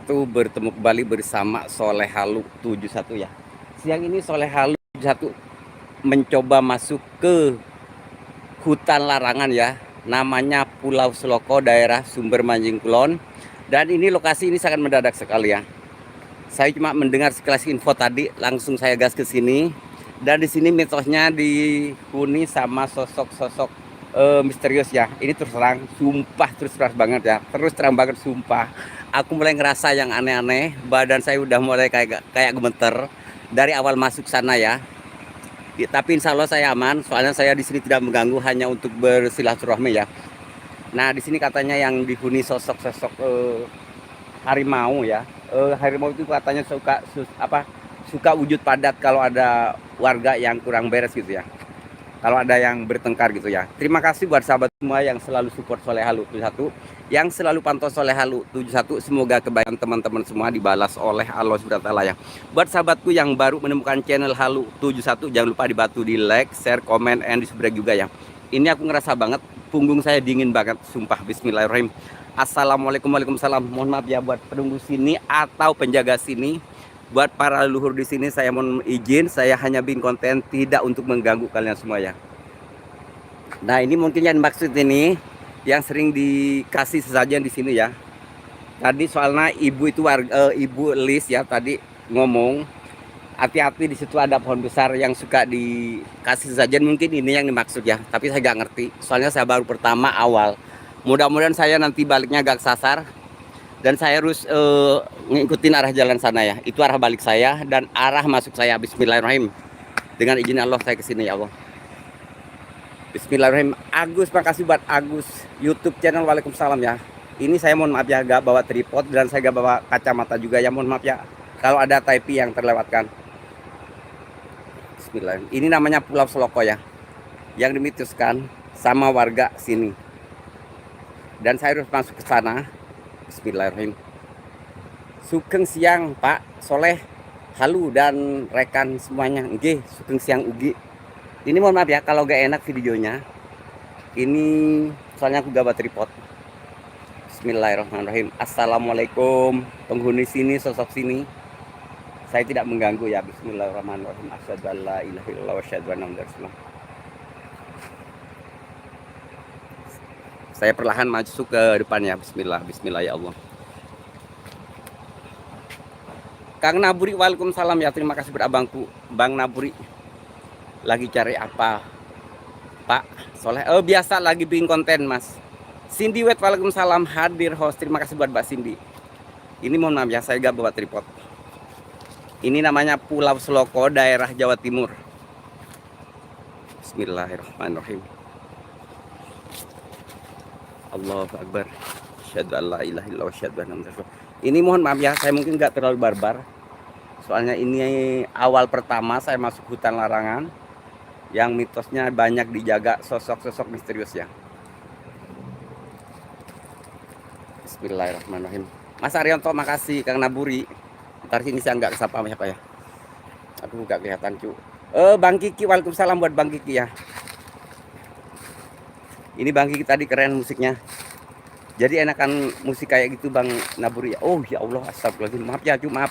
wabarakatuh. Bertemu kembali bersama Soleh Halu 71 ya. Siang ini Soleh Halu 71 mencoba masuk ke hutan larangan ya. Namanya Pulau Seloko, daerah Sumber Manjing Kulon. Dan ini lokasi ini sangat mendadak sekali ya. Saya cuma mendengar sekelas info tadi, langsung saya gas ke sini. Dan di sini mitosnya dihuni sama sosok-sosok misterius ya. Ini terus terang, sumpah terus terang banget ya. Terus terang banget sumpah. Aku mulai ngerasa yang aneh-aneh. Badan saya udah mulai kayak gemeter dari awal masuk sana ya. Tapi insya Allah saya aman. Soalnya saya di sini tidak mengganggu, hanya untuk bersilaturahmi ya. Nah di sini katanya yang dihuni sosok-sosok harimau ya. Harimau itu katanya suka wujud padat kalau ada warga yang kurang beres gitu ya. Kalau ada yang bertengkar gitu ya. Terima kasih buat sahabat semua yang selalu support Soleh Halu 71, yang selalu pantau Soleh Halu 71. Semoga kebaikan teman-teman semua dibalas oleh Allah SWT ya. Buat sahabatku yang baru menemukan channel Halu 71, jangan lupa dibantu di like, share, komen, and di subscribe juga ya. Ini aku ngerasa banget, punggung saya dingin banget, sumpah. Bismillahirrahmanirrahim. Assalamualaikum, waalaikumsalam. Mohon maaf ya buat penunggu sini atau penjaga sini. Buat para leluhur di sini saya mohon izin, saya hanya bikin konten tidak untuk mengganggu kalian semua ya. Nah ini mungkin yang maksud ini yang sering dikasih sesajen di sini ya. Tadi soalnya ibu itu ibu Lis ya tadi ngomong hati-hati, di situ ada pohon besar yang suka dikasih sesajen, mungkin ini yang dimaksud ya. Tapi saya nggak ngerti, soalnya saya baru pertama awal. Mudah-mudahan saya nanti baliknya gak kesasar. Dan saya harus ngikutin arah jalan sana ya. Itu arah balik saya dan arah masuk saya. Bismillahirrahmanirrahim. Dengan izin Allah saya kesini ya Allah. Bismillahirrahmanirrahim. Agus, makasih buat Agus YouTube channel. Waalaikumsalam ya. Ini saya mohon maaf ya, gak bawa tripod dan saya gak bawa kacamata juga ya. Mohon maaf ya kalau ada type yang terlewatkan. Bismillahirrahmanirrahim. Ini namanya Pulau Seloko ya, yang dimituskan sama warga sini. Dan saya harus masuk ke sana. Bismillahirrahmanirrahim. Sugeng siang Pak Soleh Halu dan rekan semuanya. Nggih, sugeng siang ugi. Ini mohon maaf ya kalau gak enak videonya. Ini soalnya aku gak bawa tripod. Bismillahirrahmanirrahim. Assalamualaikum penghuni sini, sosok sini. Saya tidak mengganggu ya. Bismillahirrahmanirrahim. Asyhadu an la ilaha illallah wa asyhadu anna muhammadar rasulullah. Saya perlahan maju ke depannya. Bismillah, bismillah ya Allah. Kang Naburi, waalaikumsalam ya. Terima kasih buat abangku, Bang Naburi. Lagi cari apa, Pak Soleh? Biasa lagi bikin konten, Mas. Cindy Wet, waalaikumsalam, hadir host. Terima kasih buat Mbak Cindy. Ini mohon maaf ya, saya gak bawa tripod. Ini namanya Pulau Seloko, daerah Jawa Timur. Bismillahirrahmanirrahim. Allahu Akbar. Asyhadu an la ilaha illallah wa asyhadu anna muhammadar rasulullah. Ini mohon maaf ya, saya mungkin nggak terlalu barbar. Soalnya ini awal pertama saya masuk hutan larangan yang mitosnya banyak dijaga sosok-sosok misterius ya. Bismillahirrahmanirrahim. Mas Arianto, makasih. Kang Naburi. Ntar sini saya nggak kesapa siapa ya. Aduh, nggak kelihatan cu. Bang Kiki, waalaikumsalam buat Bang Kiki ya. Ini Bang Kiki tadi keren musiknya. Jadi enakan musik kayak gitu Bang Naburi ya. Oh ya Allah, astagfirullahaladzim. Maaf ya cu, maaf.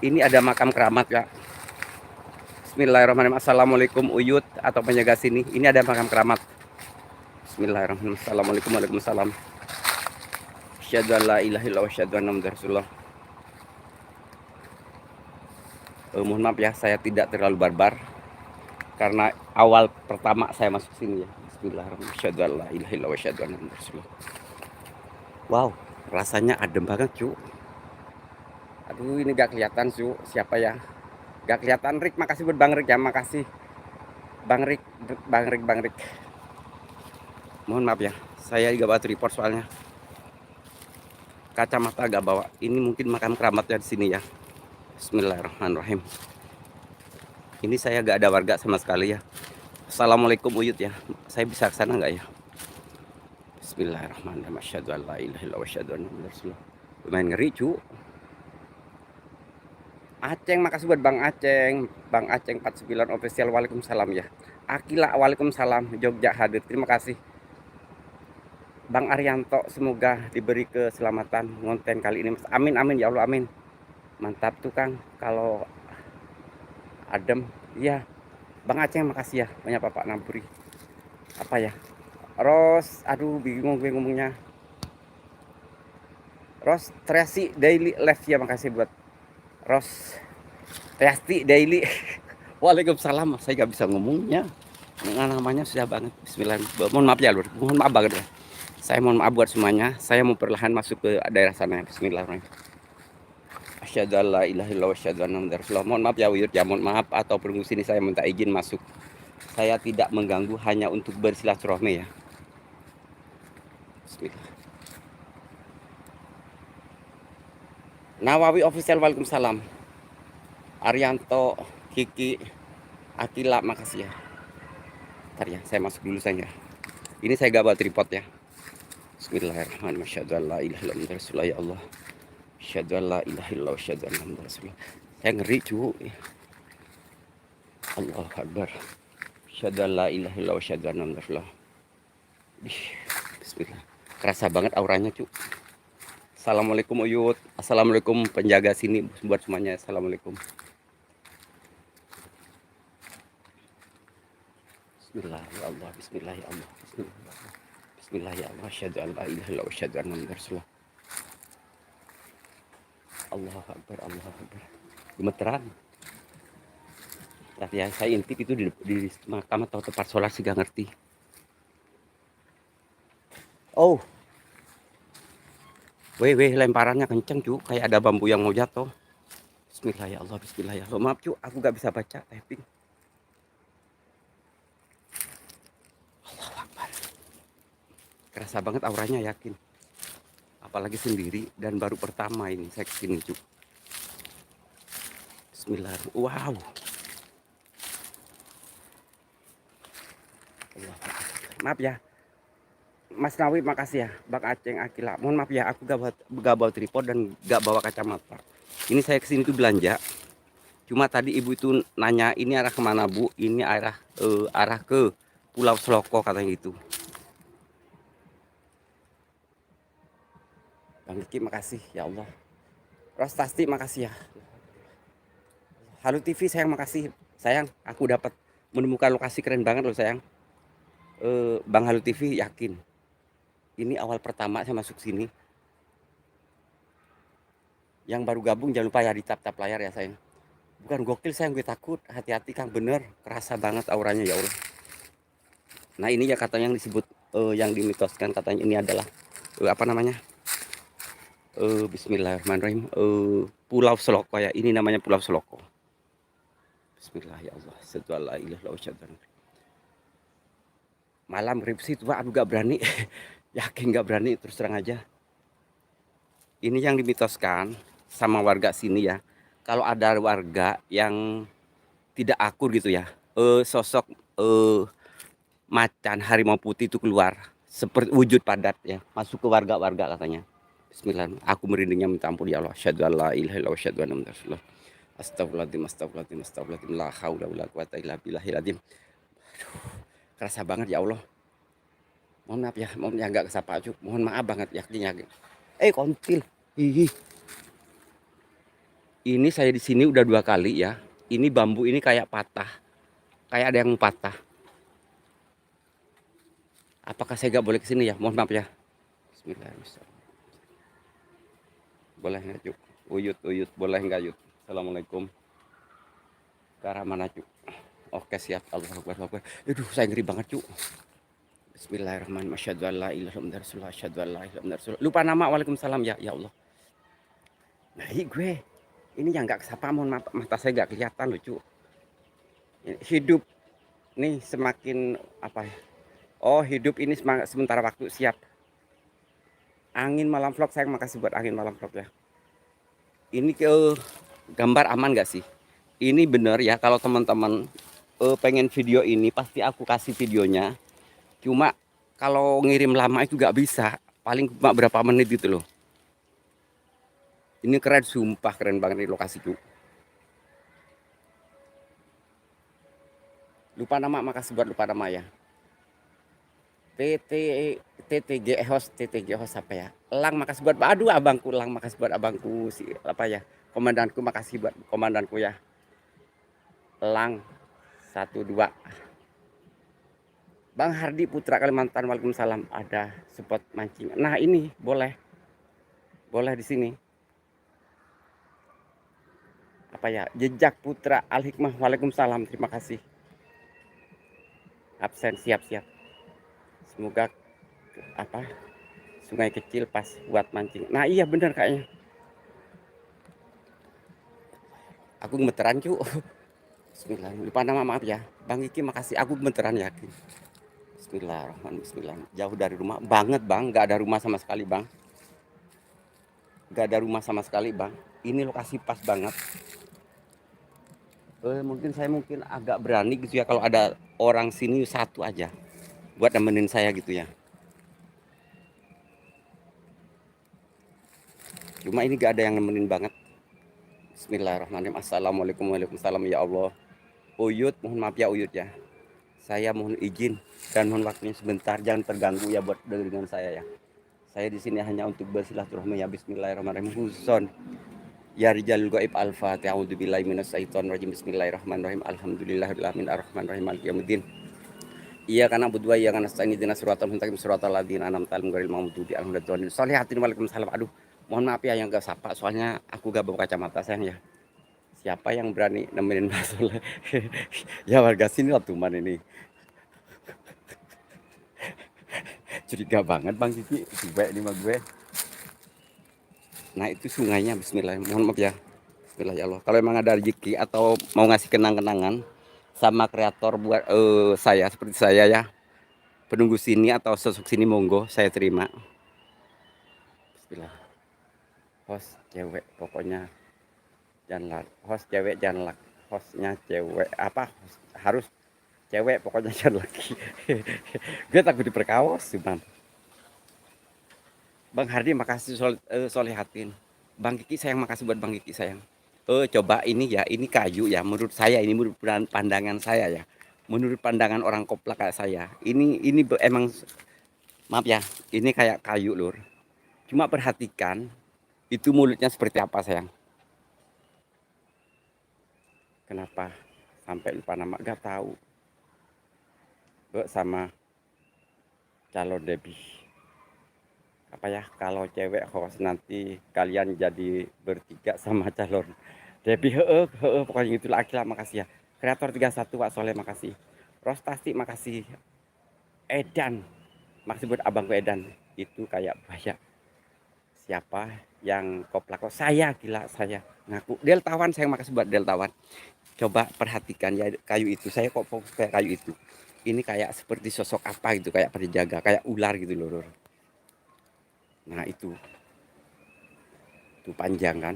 Ini ada makam keramat ya. Bismillahirrahmanirrahim. Assalamualaikum Uyut atau penjaga sini. Ini ada makam keramat. Bismillahirrahmanirrahim. Assalamualaikum, waalaikumsalam. Asyhadu an la ilaha illallah wa asyhadu anna muhammadar rasulullah. Mohon maaf ya, saya tidak terlalu barbar karena awal pertama saya masuk sini ya. Bismillahirrahmanirrahim. Asyhadu an la ilaha illallah wa asyhadu anna muhammadar rasulullah. Wow, rasanya adem banget cu. Aduh, ini gak kelihatan cu, siapa ya? Gak kelihatan. Rick, makasih buat Bang Rick ya, makasih Bang Rick. Mohon maaf ya, saya juga bawa tripod soalnya. Kacamata gak bawa. Ini mungkin makam keramatnya di sini ya. Bismillahirrahmanirrahim. Ini saya gak ada warga sama sekali ya. Assalamualaikum Uyut ya. Saya bisa ke sana nggak ya? Bismillahirrahmanirrahim. Asyhadu an la ilaha illallah wa asyhadu anna muhammadar rasulullah. Lumayan ngeri cu. Aceng, makasih buat Bang Aceng. Bang Aceng 49 official, waalaikumsalam ya. Akila, waalaikumsalam. Jogja hadir, terima kasih. Bang Arianto, semoga diberi keselamatan konten kali ini Mas. Amin amin ya Allah amin. Mantap tuh Kang, kalau adem. Iya, Bang Aceh makasih ya banyak Bapak Naburi. Apa ya? Ros, aduh bingung gue ngomongnya. Ros Triasi Daily Live ya, makasih buat Ros Triasti Daily. Waalaikumsalam, saya nggak bisa ngomongnya. Namanya susah banget. Bismillahirrahmanirrahim. Mohon maaf ya lur, mohon maaf banget ya. Saya mohon maaf buat semuanya. Saya mau perlahan masuk ke daerah sana. Bismillahirrahmanirrahim. Asyhadu an la ilaha illallah wa asyhadu anna muhammadar rasulullah. Mohon maaf ya Wiyut ya, mohon maaf atau perlu sini saya minta izin masuk. Saya tidak mengganggu, hanya untuk bersilaturahmi ya. Bismillah. Nawawi official, waalaikumsalam. Arianto, Kiki, Akila, makasih ya. Ntar ya, saya masuk dulu saya. Ini saya gak bawa tripod ya. Bismillahirrahmanirrahim. Asyhadu an la ilaha illallah rasulullah ya Allah. Asyhadu an la ilaha illallah wa asyhadu anna muhammadar rasulullah. Saya ngeri cu. Allahu akbar. Asyhadu an la ilaha illallah wa asyhadu anna muhammadar rasulullah. Bismillah. Kerasa banget auranya cu. Assalamualaikum Uyut. Assalamualaikum penjaga sini buat semuanya. Assalamualaikum. Bismillah ya Allah. Bismillah ya Allah. Bismillah. Bismillah ya Allah. Asyhadu an la ilaha illallah wa asyhadu anna muhammadar rasulullah. Allahu akbar. Allahu akbar. Gemeteran. Tapi ya saya intip itu di makam atau tempat sholat sih gak ngerti. Oh, weh lemparannya kenceng cu, kayak ada bambu yang mau jatuh. Bismillah ya Allah, Bismillah ya Allah. Maaf cu, aku gak bisa baca typing. Allahu Akbar. Kerasa banget auranya, yakin. Apalagi sendiri dan baru pertama ini saya kesini cu. Bismillah. Wow. Maaf ya, Mas Nawi makasih ya, Bang Aceh Akila. Mohon maaf ya, aku gak bawa tripod dan gak bawa kacamata. Ini saya kesini tuh belanja. Cuma tadi ibu itu nanya ini arah kemana bu? Ini arah ke Pulau Seloko katanya gitu. Bang Riki makasih ya Allah. Rostasti makasih ya. Halo TV sayang makasih. Sayang, aku dapat menemukan lokasi keren banget loh sayang. Bang Halo TV yakin. Ini awal pertama saya masuk sini. Yang baru gabung jangan lupa ya di tap layar ya sayang. Bukan gokil sayang, gue takut. Hati-hati Kang, bener. Kerasa banget auranya ya Allah. Nah ini ya katanya yang disebut, yang dimitoskan katanya ini adalah apa namanya? Bismillahirrahmanirrahim. Pulau Seloko ya. Ini namanya Pulau Seloko. Bismillah ya Allah. Malam ripsi itu aduh gak berani. Yakin gak berani, terus terang aja. Ini yang dimitoskan sama warga sini ya. Kalau ada warga yang tidak akur gitu ya, sosok macan harimau putih itu keluar seperti wujud padat ya, masuk ke warga-warga katanya. Bismillah, aku merindingnya minta ampun ya Allah. Asyhadu an la ilaha illallah wa asyhadu anna muhammadar rasulullah. Astagfirullahaladzim, astagfirullahaladzim, astagfirullahaladzim, la haula wala quwata illa billahil azim. Kerasa banget ya Allah. Mohon maaf ya, mohon ya nggak kesapa aja. Mohon maaf banget yakinnya. Kontil. Hihi. Ini saya di sini udah 2 kali ya. Ini bambu ini kayak patah. Kayak ada yang patah. Apakah saya nggak boleh kesini ya? Mohon maaf ya. Bismillahirrahmanirrahim. Boleh nggak Cuk? Uyut, boleh nggak Yut? Assalamualaikum. Ke arah mana Cuk? Oke siap. Allahu Akbar. Aduh saya ngeri banget Cuk. Bismillahirrahmanirrahim. Asyhadu an la ilaha illallah rasulullah. Asyhadu an la ilaha illallah rasulullah. Lupa nama. Waalaikumsalam ya Allah. Nah gue. Ini yang nggak kesapa, mohon maaf, mata saya nggak kelihatan lucu. Hidup nih semakin apa ya? Oh hidup ini sementara waktu, siap. Angin malam vlog, saya makasih buat angin malam vlog ya. Ini ke gambar aman nggak sih? Ini bener ya, kalau teman-teman pengen video ini pasti aku kasih videonya. Cuma kalau ngirim lama itu nggak bisa, paling cuma berapa menit gitu loh. Ini keren, sumpah keren banget nih lokasi cu. Lupa nama, makasih buat lupa nama ya. PT TTG host apa ya? Lang makasih buat aduh abangku Lang makasih buat abangku si apa ya? Komandanku makasih buat komandanku ya. Lang 12. Bang Hardi Putra Kalimantan, Waalaikumsalam. Ada spot mancing. Nah, ini boleh. Boleh di sini. Apa ya? Jejak Putra Al Hikmah. Waalaikumsalam. Terima kasih. Absen siap-siap. Semoga apa? Sungai kecil pas buat mancing. Nah, iya bener kayaknya. Aku gemeteran, cu. Bismillah. Lupa nama, maaf ya. Bang Iki makasih. Aku gemeteran yakin. Bismillahirrahmanirrahim. Bismillah. Jauh dari rumah banget, Bang. Gak ada rumah sama sekali, Bang. Gak ada rumah sama sekali, Bang. Ini lokasi pas banget. Mungkin saya agak berani gitu ya kalau ada orang sini satu aja buat nemenin saya gitu ya. Cuma ini gak ada yang nemenin banget. Bismillahirrahmanirrahim. Assalamualaikum warahmatullahi wabarakatuh. Ya Allah. Uyut, mohon maaf ya Uyut ya. Saya mohon izin dan mohon waktunya sebentar, jangan terganggu ya buat dengan saya ya. Saya di sini hanya untuk bersilaturahmi ya. Bismillahirrahmanirrahim. Huson. Ya Rijalul Gaib Al-Fatihah. A'udzubillahi minasyaitonir rajim. Bismillahirrahmanirrahim. Alhamdulillahirabbil alamin arrahmanirrahim maliki yaumiddin. Iya karena berdua iya karena ini dinas suratul mustaqim suratul ladzina an'amta alaihim ghairil maghdubi alaihim waladdallin. Sholihatin waalaikumsalam. Aduh, mohon maaf ya yang gak sapa soalnya aku gak bawa kacamata sayang ya. Siapa yang berani nemenin Mas Soleh? Ya warga sini lah tuman ini. Curiga banget Bang Kiki, gue ini mah gue. Nah itu sungainya bismillah. Mohon maaf ya. Bismillah ya Allah. Kalau emang ada rezeki atau mau ngasih kenang-kenangan sama kreator buat saya seperti saya ya. Penunggu sini atau sosok sini monggo saya terima. Bismillah. Host cewek pokoknya jangan host cewek jangan hostnya cewek apa harus cewek pokoknya jangan laki. Gue takut diperkaos cuman. Bang Hardi makasih Solehatin. Bang Kiki sayang makasih buat Bang Kiki sayang. Coba ini ya ini kayu ya menurut saya ini menurut pandangan saya ya. Menurut pandangan orang koplak kayak saya ini emang maaf ya ini kayak kayu lur. Cuma perhatikan itu mulutnya seperti apa sayang. Kenapa sampai lupa nama gak tahu. Sama calon Debbie. Apa ya kalau cewek host nanti kalian jadi bertiga sama calon Debbie pokoknya itu laki lah makasih ya. Kreator 31 Pak Soleh makasih. Rostasti makasih. Edan makasih buat abangku Edan itu kayak banyak siapa yang koplak saya gila saya ngaku Deltawan saya makasih buat Deltawan. Coba perhatikan ya kayu itu saya kok fokus kayak kayu itu ini kayak seperti sosok apa gitu kayak penjaga kayak ular gitu loh. Nah itu panjang kan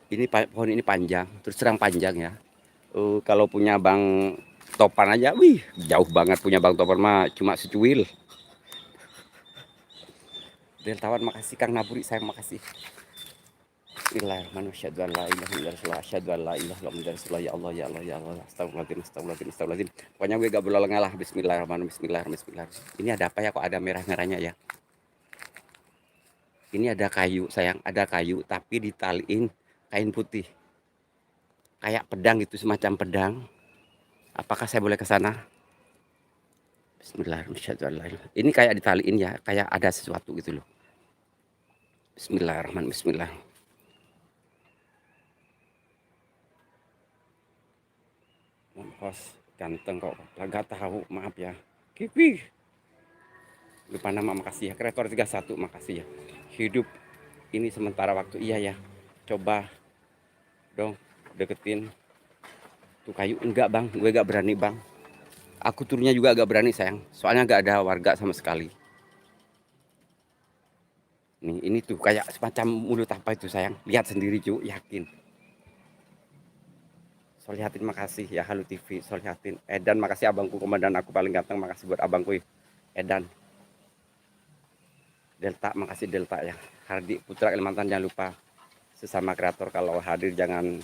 ini pohon ini panjang terus terang panjang ya. Kalau punya Bang Topan aja wih jauh banget punya Bang Topan mah cuma secuil. Deltawan makasih Kang Naburi saya makasih. Bismillahirrahmanirrahim. Ya Allah ya Allah ya Allah. Astagfirullahaladzim. Pokoknya gue gak boleh lengah lah. Bismillahirrahmanirrahim. Ini ada apa ya kok ada merah-merahnya ya? Ini ada kayu sayang, ada kayu tapi ditaliin kain putih. Kayak pedang gitu semacam pedang. Apakah saya boleh ke sana? Bismillahirrahmanirrahim. Ini kayak ditaliin ya, kayak ada sesuatu gitu loh. Bismillahirrahmanirrahim. Bismillah. Bos ganteng kok gak tahu maaf ya Kipi lupa nama makasih ya kreator 31 makasih ya hidup ini sementara waktu iya ya coba dong deketin tuh kayu enggak bang gue gak berani bang aku turunnya juga agak berani sayang soalnya gak ada warga sama sekali nih ini tuh kayak semacam mulut apa itu sayang lihat sendiri cu yakin. Solihatin makasih ya Halo TV Solihatin Edan makasih abangku komandan aku paling ganteng makasih buat abangku Edan Delta makasih Delta ya Hardi Putra Kalimantan jangan lupa sesama kreator kalau hadir jangan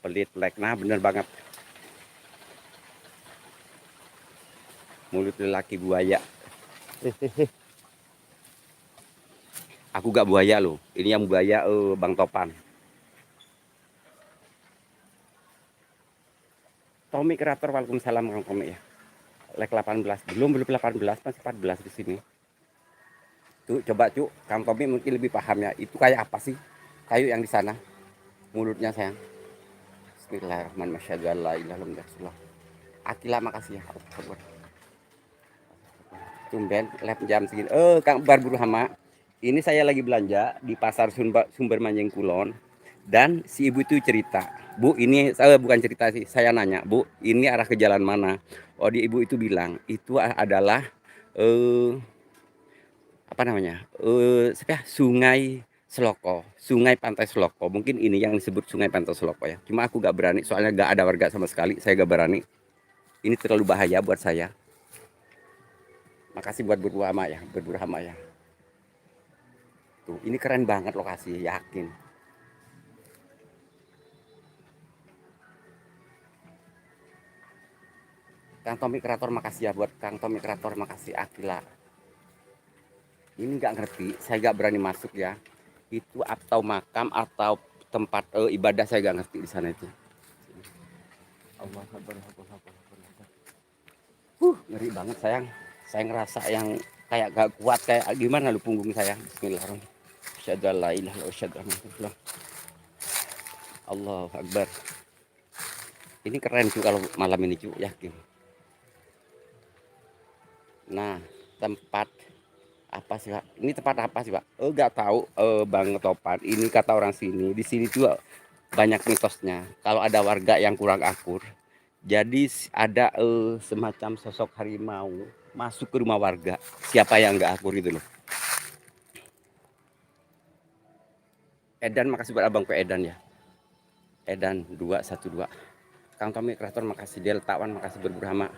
pelit like nah bener banget mulut lelaki buaya Aku gak buaya loh. Ini yang buaya Bang Topan. Tommy Kreator, waalaikumsalam Kang Tommy ya. Like 18. Belum 18, masih 14 di sini. Tuh, coba Cuk, Kang Tommy mungkin lebih paham ya. Itu kayak apa sih? Kayu yang di sana. Mulutnya sayang. Bismillahirrahmanirrahim. Masyaallah la ilaha illallah. Akila makasih ya. Tumben lab jam segini. Kang Barburu Hama. Ini saya lagi belanja di pasar Sumber Manjing Kulon. Dan si ibu itu cerita, Bu, ini saya bukan cerita sih, saya nanya, Bu, ini arah ke jalan mana? Oh, di ibu itu bilang, itu adalah apa namanya? Sungai Seloko, Sungai Pantai Seloko. Mungkin ini yang disebut Sungai Pantai Seloko ya. Cuma aku gak berani, soalnya gak ada warga sama sekali. Saya gak berani. Ini terlalu bahaya buat saya. Makasih buat Berburu Hama ya, Berburu Hama ya. Tuh, ini keren banget lokasi, yakin. Kang Tommy Kreator makasih ya, buat Kang Tommy Kreator makasih. Akila. Ini nggak ngerti, saya nggak berani masuk ya. Itu atau makam atau tempat ibadah, saya nggak ngerti di sana itu. Allah Akbar, Allah Akbar, Allah Akbar. Ngeri banget sayang. Saya ngerasa yang kayak gak kuat, kayak gimana lu punggung saya. Bismillahirrahmanirrahim. Asyhadu an la ilaha illallah, asyhadu anna Muhammadar Allahu Akbar. Ini keren tuh kalau malam ini cuy, yakin. Nah, tempat apa sih Pak? Ini tempat apa sih Pak? Nggak tahu Bang Topan. Ini kata orang sini. Di sini juga banyak mitosnya. Kalau ada warga yang kurang akur, jadi ada semacam sosok harimau masuk ke rumah warga. Siapa yang nggak akur itu loh. Edan, makasih buat abang ke Edan ya. Edan 212. Kang Tommy Kreator makasih. Del Tawan makasih Berburu Hama.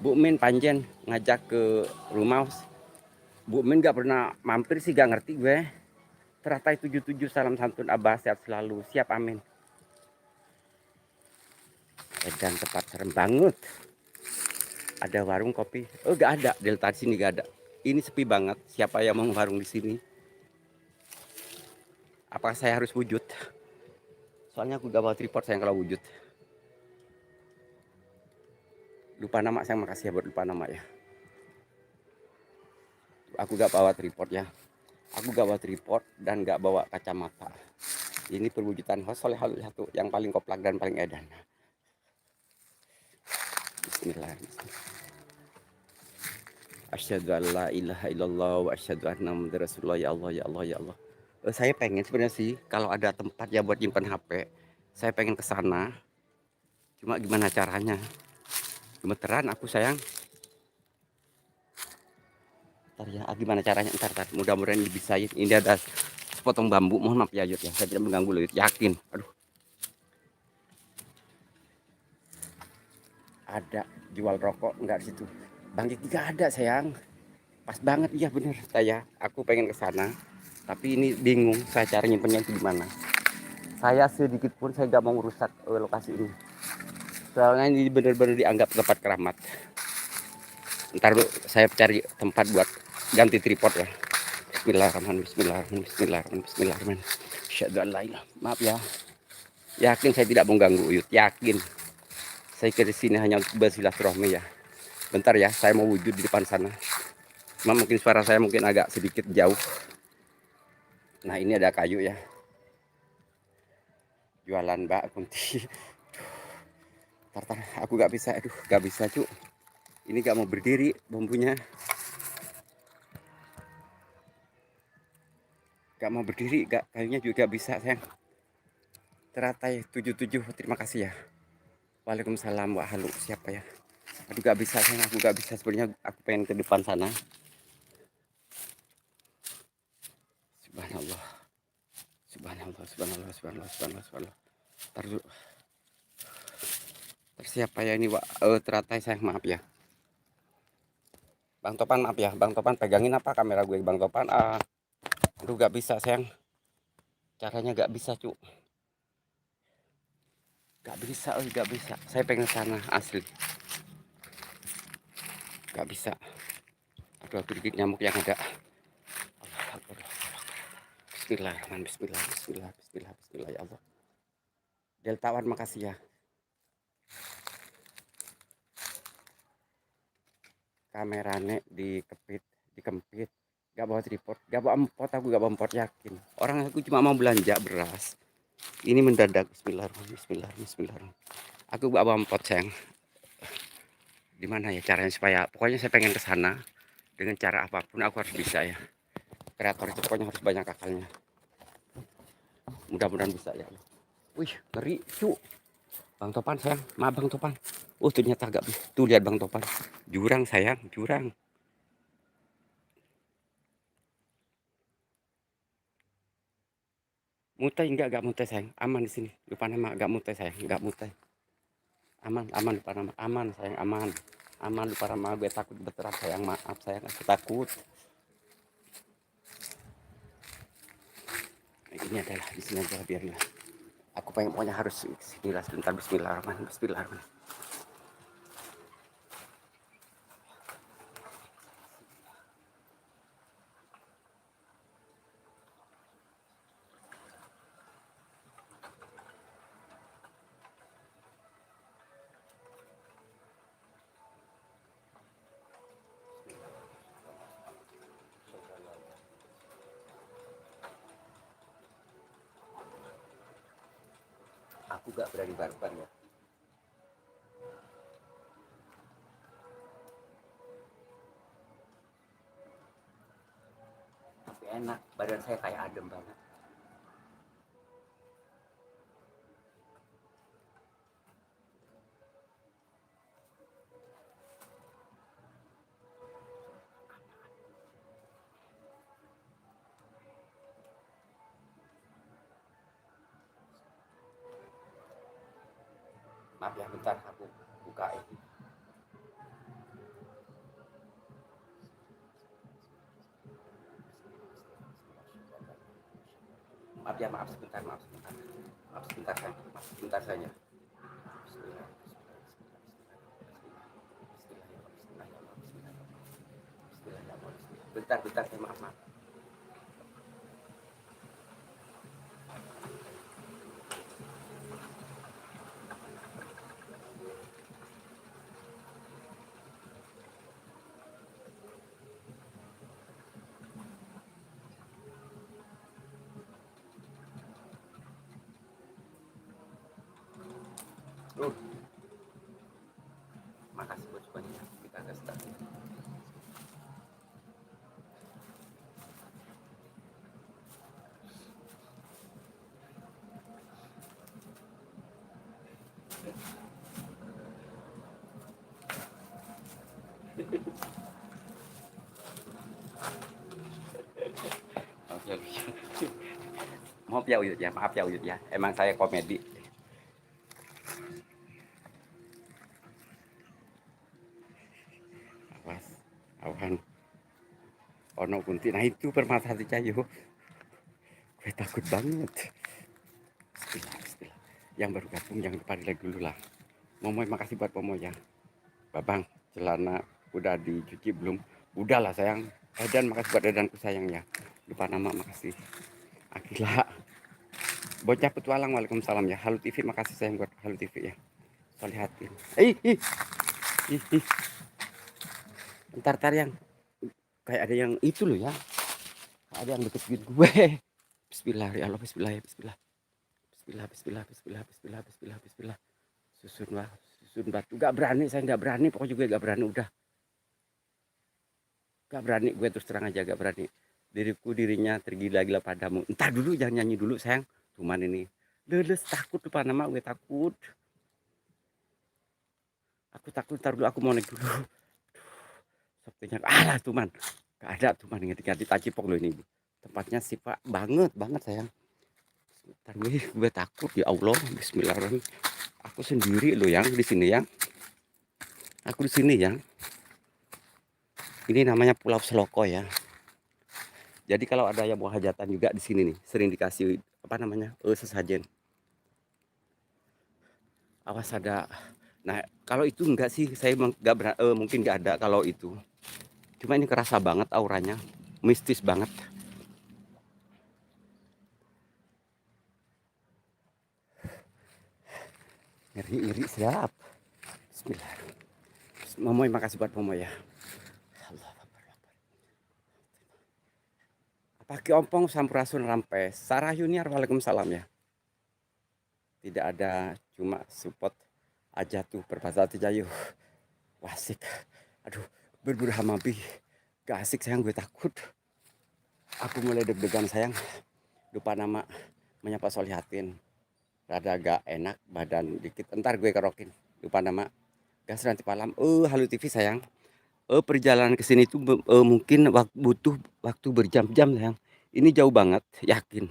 Bu Min Panjen ngajak ke rumah. Bu Min gak pernah mampir sih, gak ngerti gue. Teratai 77 salam santun Abah, sehat selalu. Siap, amin. Edan tempat serem banget. Ada warung kopi. Gak ada. Delta di sini gak ada. Ini sepi banget. Siapa yang mau warung di sini? Apakah saya harus wujud? Soalnya aku gak bawa tripod sayang kalau wujud. Lupa nama, saya makasih ya buat lupa nama ya. Aku gak bawa tripod ya. Aku gak bawa tripod dan gak bawa kacamata. Ini perwujudan host oleh hal satu yang paling koplak dan paling edan. Bismillahirrahmanirrahim. Asyhadu an la ilaha illallah wa asyhadu anna muhammadar rasulullah. Ya Allah, ya Allah, ya Allah. Saya pengen sebenarnya sih kalau ada tempat ya buat nyimpan HP, saya pengen ke sana. Cuma gimana caranya? Gemeteran aku sayang. Ntar ya, gimana caranya? Ntar. Mudah-mudahan dibisain. Ini ada sepotong bambu. Mohon maaf ya Yud ya. Saya tidak mengganggu loh Yud. Yakin. Aduh. Ada jual rokok enggak di situ? Bang Kiki gak ada sayang. Pas banget, iya bener saya. Aku pengen ke sana. Tapi ini bingung saya cara nyimpennya itu gimana. Saya sedikit pun saya gak mau merusak lokasi ini. Soalnya ini benar-benar dianggap tempat keramat. Ntar saya cari tempat buat ganti tripod ya. Bismillahirrahmanirrahim, bismillahirrahmanirrahim, bismillahirrahmanirrahim, bismillahirrahmanirrahim. Asyhadu an la ilaha. Maaf ya. Yakin saya tidak mengganggu Uyut, yakin. Saya ke sini hanya untuk bersilaturahmi ya. Bentar ya, saya mau wujud di depan sana. Cuma mungkin suara saya mungkin agak sedikit jauh. Nah, ini ada kayu ya. Jualan Mbak Kunti. Tar, aku gak bisa, aduh, gak bisa cu. Ini gak mau berdiri bambunya. Gak mau berdiri, kayunya juga bisa sayang. Teratai 77, terima kasih ya. Waalaikumsalam, wah halo, siapa ya? Aduh gak bisa sayang, aku gak bisa sebenarnya, aku pengen ke depan sana. Subhanallah. Subhanallah, subhanallah, subhanallah, subhanallah, subhanallah. Taruh. Siapa ya ini, Wak? Teratai sayang, maaf ya. Bang Topan, maaf ya. Bang Topan pegangin apa kamera gue, Bang Topan? Aduh gak bisa sayang. Caranya gak bisa cu. Gak bisa, gak bisa. Saya pengen sana asli. Gak bisa. aku digigit nyamuk yang ada. Bismillahirrahmanirrahim. Bismillah ya Allah. Deltawan makasih ya. Kamerane dikempit. Gak bawa tripod, gak bawa empot, aku gak bawa empot yakin. Orang aku cuma mau belanja beras. Ini mendadak. Bismillahirrahmanirrahim. Aku gak bawa empot sayang. Gimana ya caranya supaya, pokoknya saya pengen ke sana dengan cara apapun aku harus bisa ya. Kreator itu pokoknya harus banyak akalnya. Mudah-mudahan bisa ya. Wih, ngeri, cu. Bang Topan sayang, maaf Bang Topan. Oh ternyata agak, tuh lihat Bang Topan. Jurang sayang, jurang. Mutai enggak mutai sayang. Aman di sini. Lupa nama, enggak mutai sayang, enggak mutai. Aman lupa nama, aman sayang, aman lupa nama. Gue takut beteran sayang, maaf sayang, aku takut. Nah, ini adalah di sini aja biarlah. Aku pengen pokoknya harus bismillah sebentar. Bismillahirrahmanirrahim. Aku gak berani barbar ya. Tapi enak, badan saya kayak adem banget. Maaf ya, bentar aku buka ini. Maaf ya, maaf sebentar sayang, maaf sebentar saja. Bentar saya maaf. Makasih buat semuanya. Kita agak start. Maaf ya Uyut ya, maaf ya Uyut ya. Emang saya komedi. Awas, awan. Ono kunti. Nah itu permasalahan cayu. Gue takut banget. Bismillah. Yang baru gabung jangan lupa di like dulu lah. Momoy makasih buat Momo ya. Babang, celana udah dicuci belum? Udah lah sayang. Edan makasih buat edanku sayang ya. Lupa nama makasih. Akila. Bocah petualang waalaikumsalam ya. Halo TV makasih sayang buat Halo TV ya. Solihatin. Ih. Bentar yang kayak ada yang itu loh ya. Ada yang deket gue. Bismillah ya Allah, bismillah. Bismillah. Susun batu. Gak berani, saya gak berani. Pokoknya gue gak berani udah. Gak berani, gue terus terang aja gak berani. Dirinya tergila-gila padamu. Entar dulu, jangan nyanyi dulu sayang. Cuman ini. Leles takut lupa nama, gue takut. Aku takut, ntar dulu aku mau naik dulu. Sepertinya, alah cuman. Gak ada cuman, ganti tacipok loh ini. Tempatnya sifat banget sayang. Ntar gue takut ya Allah. Bismillahirrahmanirrahim. Aku sendiri loh yang di sini ya. Aku di sini ya. Ini namanya Pulau Seloko ya. Jadi kalau ada yang mau hajatan juga di sini nih, sering dikasih apa namanya sesajen. Awas ada. Nah kalau itu enggak sih, saya enggak mungkin enggak ada kalau itu. Cuma ini kerasa banget auranya, mistis banget. Ngeri-ngeri siap. Bismillah. Momoy, makasih buat Momoy ya. Allah. Pakai ompong sampurasun rampe. Sarah Yuniar, waalaikumsalam ya. Tidak ada, cuma support aja tuh berbahasa Jayu. Wasik. Aduh, berburu hamabi. Gak asik sayang, gue takut. Aku mulai deg-degan sayang. Lupa nama, menyapa Solihatin. Rada gak enak, badan dikit. Entar gue kerokin. Lupa nama. Gas nanti malam. Halo TV sayang. Perjalanan ke sini tuh mungkin butuh waktu berjam-jam sayang. Ini jauh banget, yakin.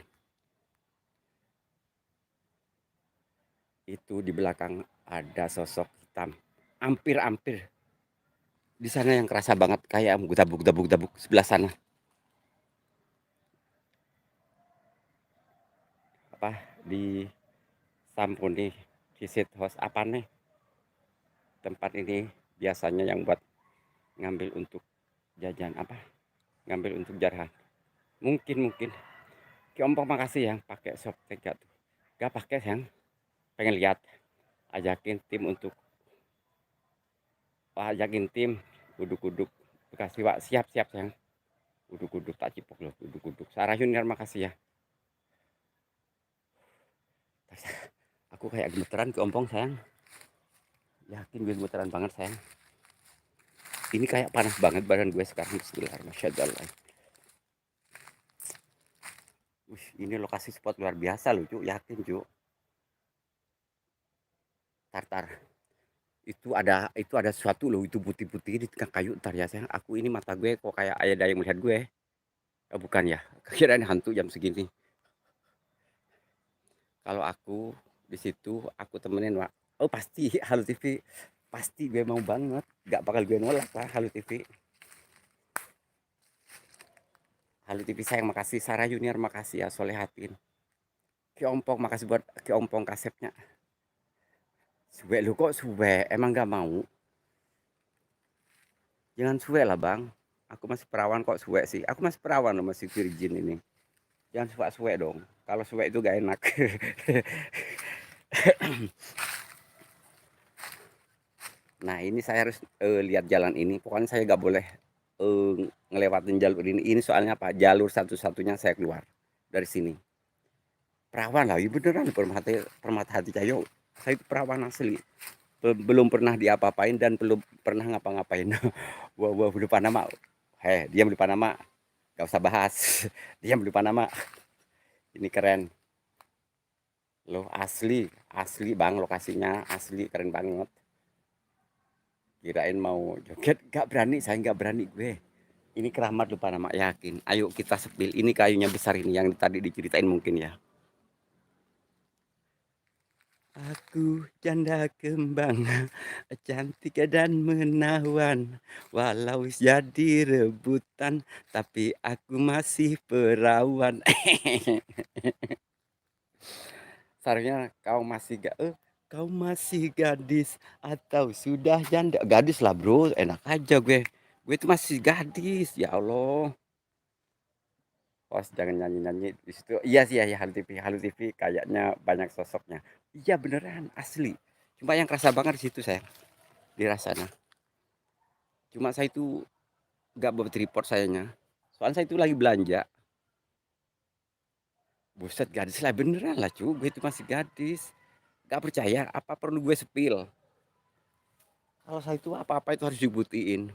Itu di belakang ada sosok hitam. Hampir-hampir. Di sana yang kerasa banget kayak gudabuk sebelah sana. Apa di Sampuni, visit host apa nih? Tempat ini biasanya yang buat ngambil untuk jajan apa? Ngambil untuk jarahan. Mungkin. Ki Ompong makasih yang pakai shop tega tuh. Gak pakai yang pengen lihat. Ajakin tim duduk-duduk Bekasi Wak, siap sayang. Duduk-duduk tak cipok loh, duduk-duduk. Sarah Yuniar makasih ya. Aku kayak gemeteran Ki Ompong sayang. Yakin gue gemeteran banget sayang. Ini kayak panas banget badan gue sekarang. Bismillahirrahmanirrahim. Ini lokasi spot luar biasa loh Cuk, yakin Cuk. Tartar. Itu ada sesuatu loh, itu putih-putih di tengah kayu ntar ya sayang. Aku ini mata gue kok kayak ada yang melihat gue. Bukan ya, kirain hantu jam segini. Kalau aku di situ aku temenin Wak. Pasti Halo TV, pasti gue mau banget, gak bakal gue nolak lah Halo TV. Halo TV sayang makasih, Sarah Junior makasih ya, Solehatin. Ki Ompong makasih buat Ki Ompong kasepnya. Suwe lu kok suwe, emang gak mau? Jangan suwe lah bang, aku masih perawan kok suwe sih. Aku masih perawan loh, masih virgin ini. Jangan suwe dong, kalau suwe itu gak enak. Nah ini saya harus lihat jalan ini, pokoknya saya gak boleh ngelewatin jalur ini. Ini soalnya apa? Jalur satu-satunya saya keluar dari sini. Perawan lah, ya beneran Permata Hati Cahyo. Saya itu perawan asli. Belum pernah diapa-apain dan belum pernah ngapa-ngapain. Wah, lupa nama. Diam lupa nama. Gak usah bahas. Diam lupa nama. Ini keren. Loh asli bang, lokasinya asli keren banget. Kirain mau joget, gak berani, saya gak berani gue. Ini keramat lupa nama, yakin. Ayo kita sepil, ini kayunya besar ini yang tadi diceritain mungkin ya. Aku janda kembang, cantik dan menawan. Walau jadi rebutan, tapi aku masih perawan. Seharusnya kau masih gadis atau sudah janda? Gadis lah bro, enak aja gue. Gue itu masih gadis, ya Allah. Jangan nyanyi-nyanyi di situ. Iya sih ya, Halo TV kayaknya banyak sosoknya. Iya beneran, asli. Cuma yang kerasa banget di situ saya, di rasanya. Cuma saya itu nggak buat report sayanya. Soalnya saya itu lagi belanja. Buset gadis lah beneran lah cu, gue itu masih gadis. Gak percaya, apa perlu gue sepil? Kalau saya itu apa-apa itu harus dibuktiin.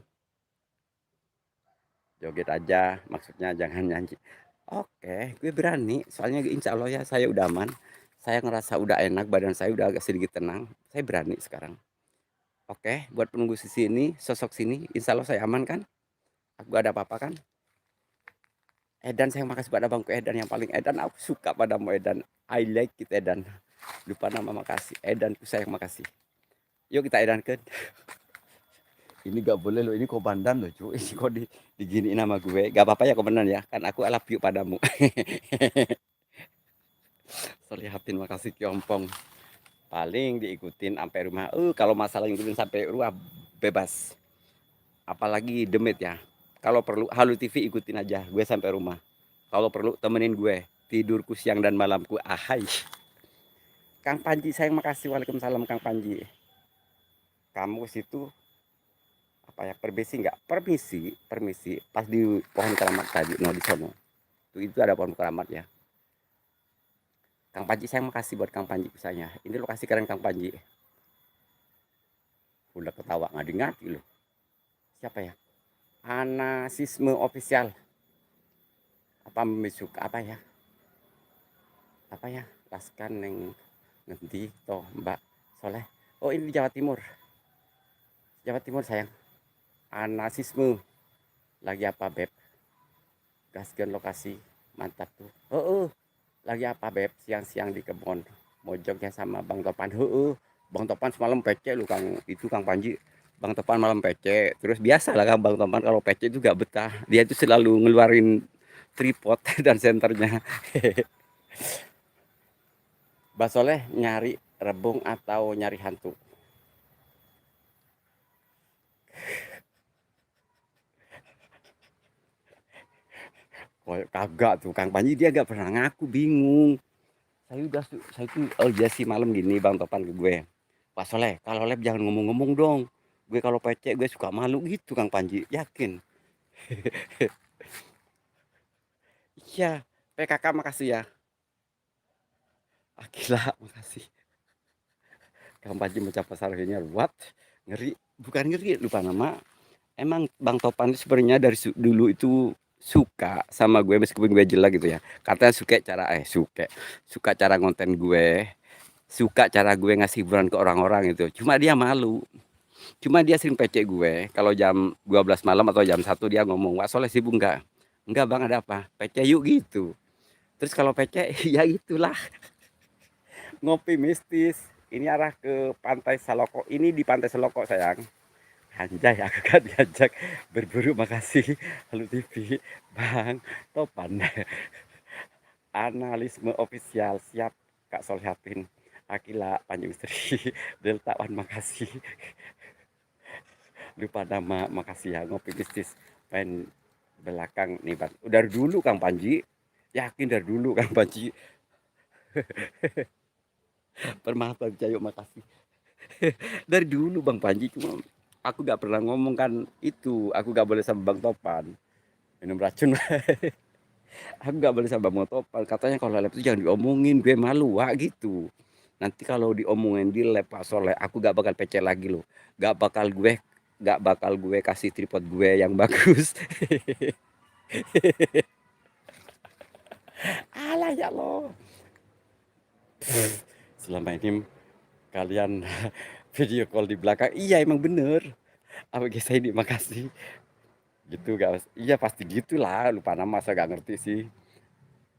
Joget aja, maksudnya jangan nyanyi. Oke, gue berani. Soalnya insya Allah ya saya udah aman. Saya ngerasa udah enak, badan saya udah agak sedikit tenang. Saya berani sekarang. Oke, buat penunggu sisi ini, sosok sini, insya Allah saya aman kan? Aku gak ada apa-apa kan? Edan, saya makasih pada Bangku Edan yang paling Edan. Aku suka padamu Edan. I like it Edan. Lupa nama makasih. Edanku sayang makasih. Yuk kita edankan. Ini gak boleh loh, ini komandan loh cuy. Ini kok diginiin nama gue. Gak apa-apa ya komandan ya, kan aku love you padamu. Solihatin makasih Kiompong. Paling diikutin sampai rumah. Kalau masalah ngikutin sampai rumah bebas. Apalagi demit ya. Kalau perlu Halu TV ikutin aja gue sampai rumah. Kalau perlu temenin gue tidurku siang dan malamku. Ahai. Kang Panji sayang makasih. Waalaikumsalam Kang Panji. Kamu situ apa ya, permisi nggak? Permisi pas di pohon keramat tadi, no di sono itu ada pohon keramat ya. Kang Panji sayang makasih buat Kang Panji misalnya. Ini lokasi keren Kang Panji. Udah ketawa ngadi-ngadi loh. Siapa ya? Anasisme official. Apa mesuk apa ya? Apa ya? Laskan yang nanti toh Mbak Soleh. Oh ini di Jawa Timur. Jawa Timur sayang. Anasisme. Lagi apa beb? Gaskan lokasi mantap tuh. Lagi apa beb? Siang-siang di kebun. Mojoknya sama Bang Topan. Bang Topan semalam pece lu Kang itu Kang Panji. Bang Topan malam pece. Terus biasa lah Kang Bang Topan kalau pece itu gak betah. Dia itu selalu ngeluarin tripod dan senternya. Mbak Soleh nyari rebung atau nyari hantu? Oh, kagak tuh Kang Panji dia gak pernah ngaku, bingung. Saya tuh iya sih malam gini Bang Topan ke gue. Pak Soleh, kalau lab jangan ngomong-ngomong dong. Gue kalau pecek gue suka malu gitu Kang Panji, yakin. Iya, PKK makasih ya. Gila, makasih. Kang Panji mencapai sarjana what? Ngeri, bukan ngeri, lupa nama. Emang Bang Topan itu sebenarnya dari dulu itu suka sama gue meskipun gue jelek gitu ya. Katanya suka cara konten gue, suka cara gue ngasih hiburan ke orang-orang itu. Cuma dia malu. Cuma dia sering pecek gue. Kalau jam 12 malam atau jam 1 dia ngomong, "Wah, Soleh sibuk enggak?" "Enggak, Bang, ada apa?" "Pecek yuk," gitu. Terus kalau pecek ya itulah, ngopi mistis. Ini arah ke Pantai Saloko. Ini di Pantai Saloko, sayang. Anjay, aku kan diajak berburu, makasih. Halo TV, Bang Topan. Analisme official, siap Kak Solhatin. Akila Panji Misteri, Delta One, makasih. Lupa nama, makasih ya. Ngopi mistis main belakang nih Bang. Dari dulu Kang Panji, yakin dari dulu Kang Panji. Permata Cayo, makasih. Dari dulu Bang Panji, cuma aku gak pernah ngomong kan itu. Aku gak boleh sama Bang Topan minum racun. Aku gak boleh sama Bang Topan. Katanya kalau lab itu jangan diomongin, gue malu wah gitu. Nanti kalau diomongin di lab Pak Soleh, aku gak bakal pecah lagi loh. Gak bakal gue kasih tripod gue yang bagus. Alah ya lo. Selama ini kalian video call di belakang, iya emang bener. Apa guys ini, makasih. Gitu guys. Iya pasti gitulah, lupa nama saya gak ngerti sih.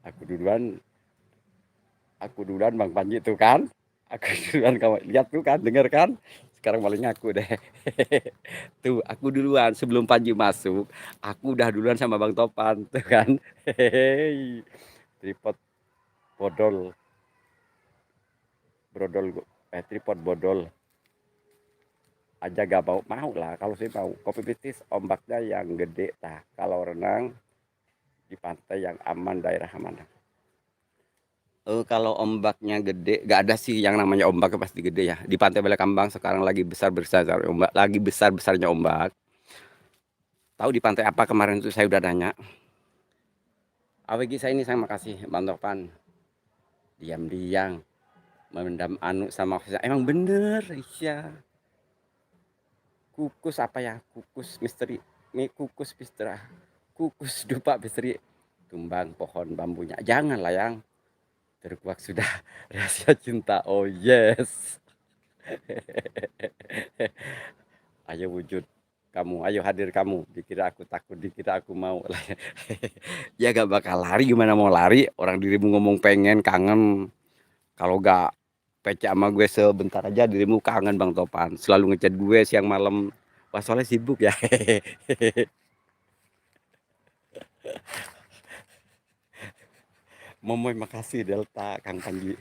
Aku duluan, Bang Panji tuh kan. Aku duluan, kamu lihat tuh kan, denger kan. Sekarang malah ngaku deh. Tuh, aku duluan sebelum Panji masuk. Aku udah duluan sama Bang Topan tuh kan. Hehehe. Tripod bodol. Tripod bodol aja gak mau lah. Kalau saya mau kopi pitis ombaknya yang gede lah. Kalau renang di pantai yang aman, daerah aman. Kalau ombaknya gede, gak ada sih yang namanya ombaknya pasti gede ya. Di Pantai Balekambang sekarang lagi besar-besarnya ombak. Tahu di pantai apa kemarin itu saya udah nanya. AWG saya ini, saya makasih Bang Topan. Diam-diam memendam anu sama emang bener, iya. Kukus apa ya? Kukus misteri. Kukus pistra. Kukus dupa misteri. Tumbang pohon bambunya. Jangan lah yang terkuak sudah rahasia cinta. Oh yes. Ayo wujud kamu, ayo hadir kamu. Dikira aku takut, dikira aku mau. Ya gak bakal lari, gimana mau lari? Orang dirimu ngomong pengen, kangen. Kalau gak pecah sama gue sebentar aja dirimu kangen Bang Topan. Selalu ngechat gue siang malam. Wah soalnya sibuk ya. Momoy makasih Delta Kang Panji.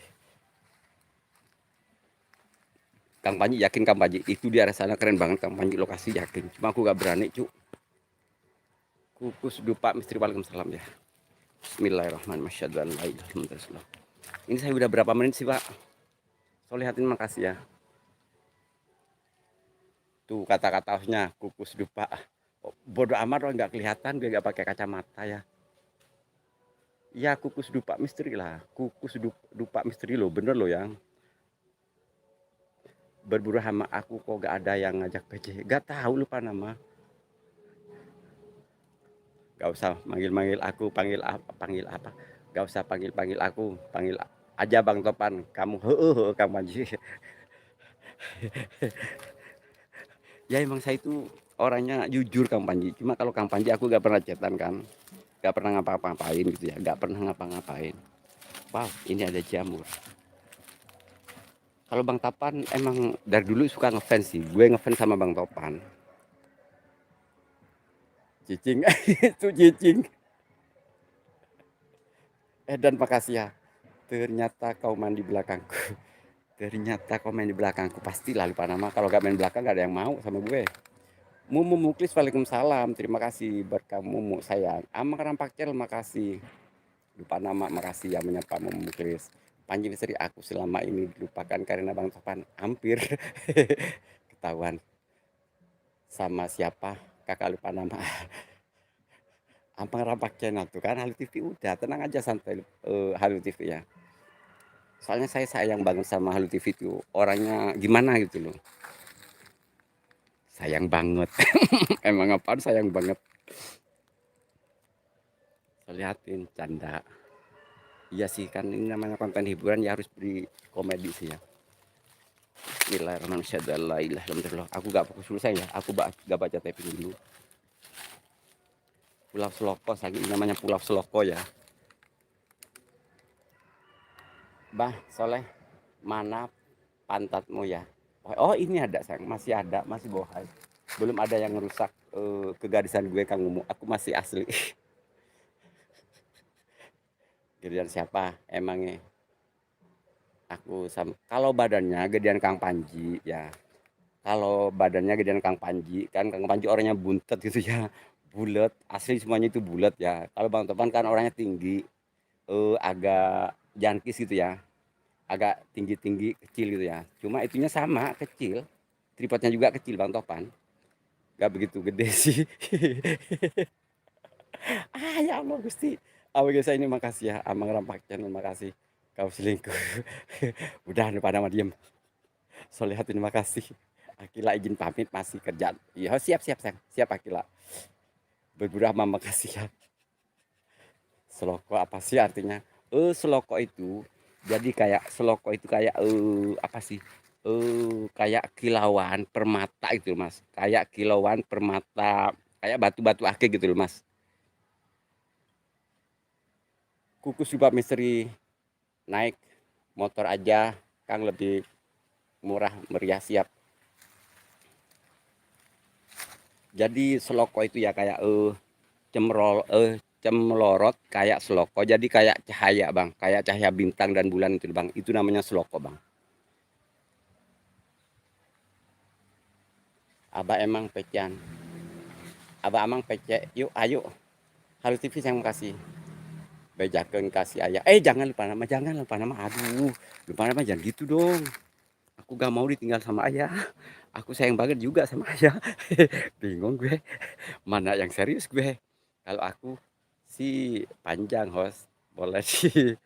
Kang Panji yakin Kang Panji itu di arah sana keren banget Kang Panji, lokasi yakin. Cuma aku gak berani cu. Kukus dupa misteri. Waalaikumsalam ya. Bismillahirrahmanirrahim. Ini saya udah berapa menit sih, Pak? Solihatin makasih ya. Tuh kata-kata hostnya kukus dupa. Bodoh amat orang nggak kelihatan, gue nggak pakai kacamata ya. Ya kukus dupa misteri lah. Kukus dupa misteri lo, bener lo yang. Berburu sama aku kok gak ada yang ngajak PJ. Gak tahu lupa nama. Gak usah manggil-manggil aku, panggil apa? Gak usah panggil-panggil aku, panggil aja Bang Topan. Kamu Kang Panji. Ya emang saya itu orangnya jujur Kang Panji. Cuma kalau Kang Panji aku gak pernah chatan kan. Gak pernah ngapa-ngapain gitu ya. Gak pernah ngapa-ngapain. Wow, ini ada jamur. Kalau Bang Topan emang dari dulu suka ngefans sih. Gue ngefans sama Bang Topan. Cicing, itu cicing. Dan makasih ya. Ternyata kau main di belakangku. Ternyata kau main di belakangku. Pastilah lupa nama. Kalau gak main belakang gak ada yang mau sama gue. Mumu Muklis, waalaikumsalam. Terima kasih buat kamu Mumu sayang. Amang Rampakcel, makasih. Lupa nama, makasih ya menyapa Mumu Muklis. Panji misteri aku selama ini dilupakan karena Bang Topan. Hampir ketahuan sama siapa. Kakak lupa nama. Amang Rampak channel tuh kan Halu TV udah tenang aja santai Halu TV ya. Soalnya saya sayang banget sama Halu TV tuh. Orangnya gimana gitu loh. Sayang banget. Emang apaan sayang banget. Saya lihatin canda. Iya sih kan ini namanya konten hiburan ya harus beri komedi sih ya. Bismillahirrahmanirrahim. Aku gak fokus dulu saya ya. Aku gak baca typing dulu. Pulau Seloko, lagi namanya Pulau Seloko ya. Bah Soleh, mana pantatmu ya? Oh ini ada sayang, masih ada, masih bohai. Belum ada yang merusak kegarisan gue Kang Mumu. Aku masih asli. Gedean siapa emangnya? Aku sama. Kalau badannya gedean Kang Panji ya. Kalau badannya gedean Kang Panji kan Kang Panji orangnya buntet gitu ya. Bulat, asli semuanya itu bulat ya. Kalau Bang Topan kan orangnya tinggi, agak jangkis gitu ya. Agak tinggi-tinggi kecil gitu ya. Cuma itunya sama, kecil. Tripodnya juga kecil Bang Topan. Gak begitu gede sih. Ya Allah Gusti. Guys ini makasih ya. Amang Rampak Channel makasih. Kau selingkuh. Udah pada mah diem. Solihat terima kasih. Akila izin pamit masih kerjaan. Iya siap sayang. Siap Akila. Berburu sama makasih ya. Seloko apa sih artinya? Seloko itu jadi kayak seloko itu kayak apa sih? Kayak kilauan permata itu Mas. Kayak kilauan permata, kayak batu-batu akik gitu loh Mas. Kukus juga misteri naik motor aja Kang lebih murah meriah siap. Jadi seloko itu ya kayak cemlorot kayak seloko. Jadi kayak cahaya Bang, kayak cahaya bintang dan bulan itu Bang. Itu namanya seloko Bang. Abah emang pecian. Abah emang pece. Yuk ayo. Halu TV saya mau kasih. Bejakeun kasih ayah. Jangan lupa nama, jangan lupa nama. Aduh, lupa nama jangan gitu dong. Aku gak mau ditinggal sama ayah. Aku sayang banget juga sama ayah. Bingung gue. Mana yang serius gue. Kalau aku si panjang host. Boleh sih.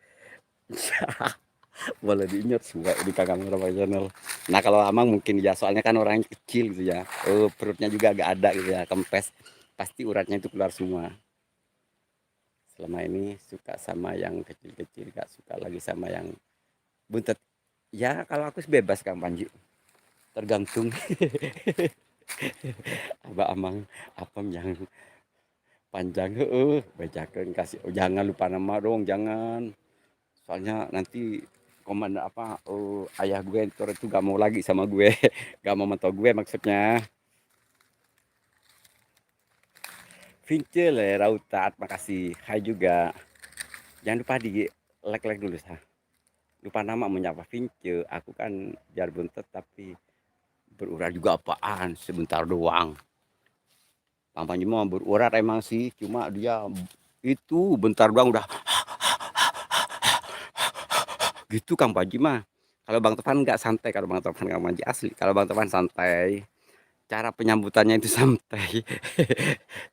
Boleh diingat juga di Kakang Rama Channel. Nah kalau Amang mungkin ya soalnya kan orangnya kecil gitu ya. Perutnya juga agak ada gitu ya. Kempes. Pasti uratnya itu keluar semua. Selama ini suka sama yang kecil-kecil. Gak suka lagi sama yang buntet. Ya kalau aku bebas Kang Panji. Tergantung. Abah Amang apem yang panjang bacakan kasih jangan lupa nama dong jangan soalnya nanti komandan apa ayah gue itu gak mau lagi sama gue gak mau mentok gue maksudnya. Vince le Rautat makasih hai juga jangan lupa di like dulu sah lupa nama menyapa Vince aku kan jar buntet tapi berurat juga apaan sebentar doang Kang Panji mah berurat emang sih, cuma dia itu bentar doang udah gitu Kang Panji mah. Kalau Bang Topan nggak santai, kalau Bang Topan Kang Panji asli. Kalau Bang Topan santai, cara penyambutannya itu santai.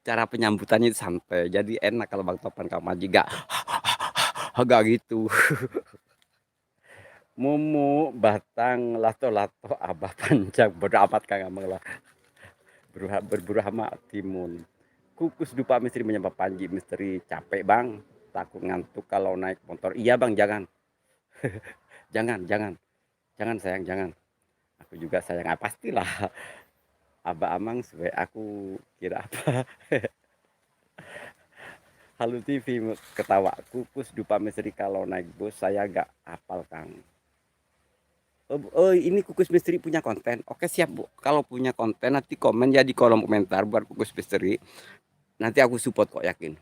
Cara penyambutannya itu santai. Jadi enak kalau Bang Topan Kang Panji nggak gitu. Mumu, batang, lato-lato, abah panjang, bodo amat Kang Amang lah. Berburu hama timun. Kukus dupa misteri menyapa Panji misteri capek bang. Takut ngantuk kalau naik motor. Iya bang, jangan. Jangan. Jangan sayang, jangan. Aku juga sayang. Ah, pastilah. Abah Amang sebagai aku kira apa. Halo TV ketawa. Kukus dupa misteri kalau naik bus saya gak hafal Kang. Oh, ini Kukus Misteri punya konten. Oke siap Bu. Kalau punya konten nanti komen ya di kolom komentar buat Kukus Misteri. Nanti aku support kok yakin.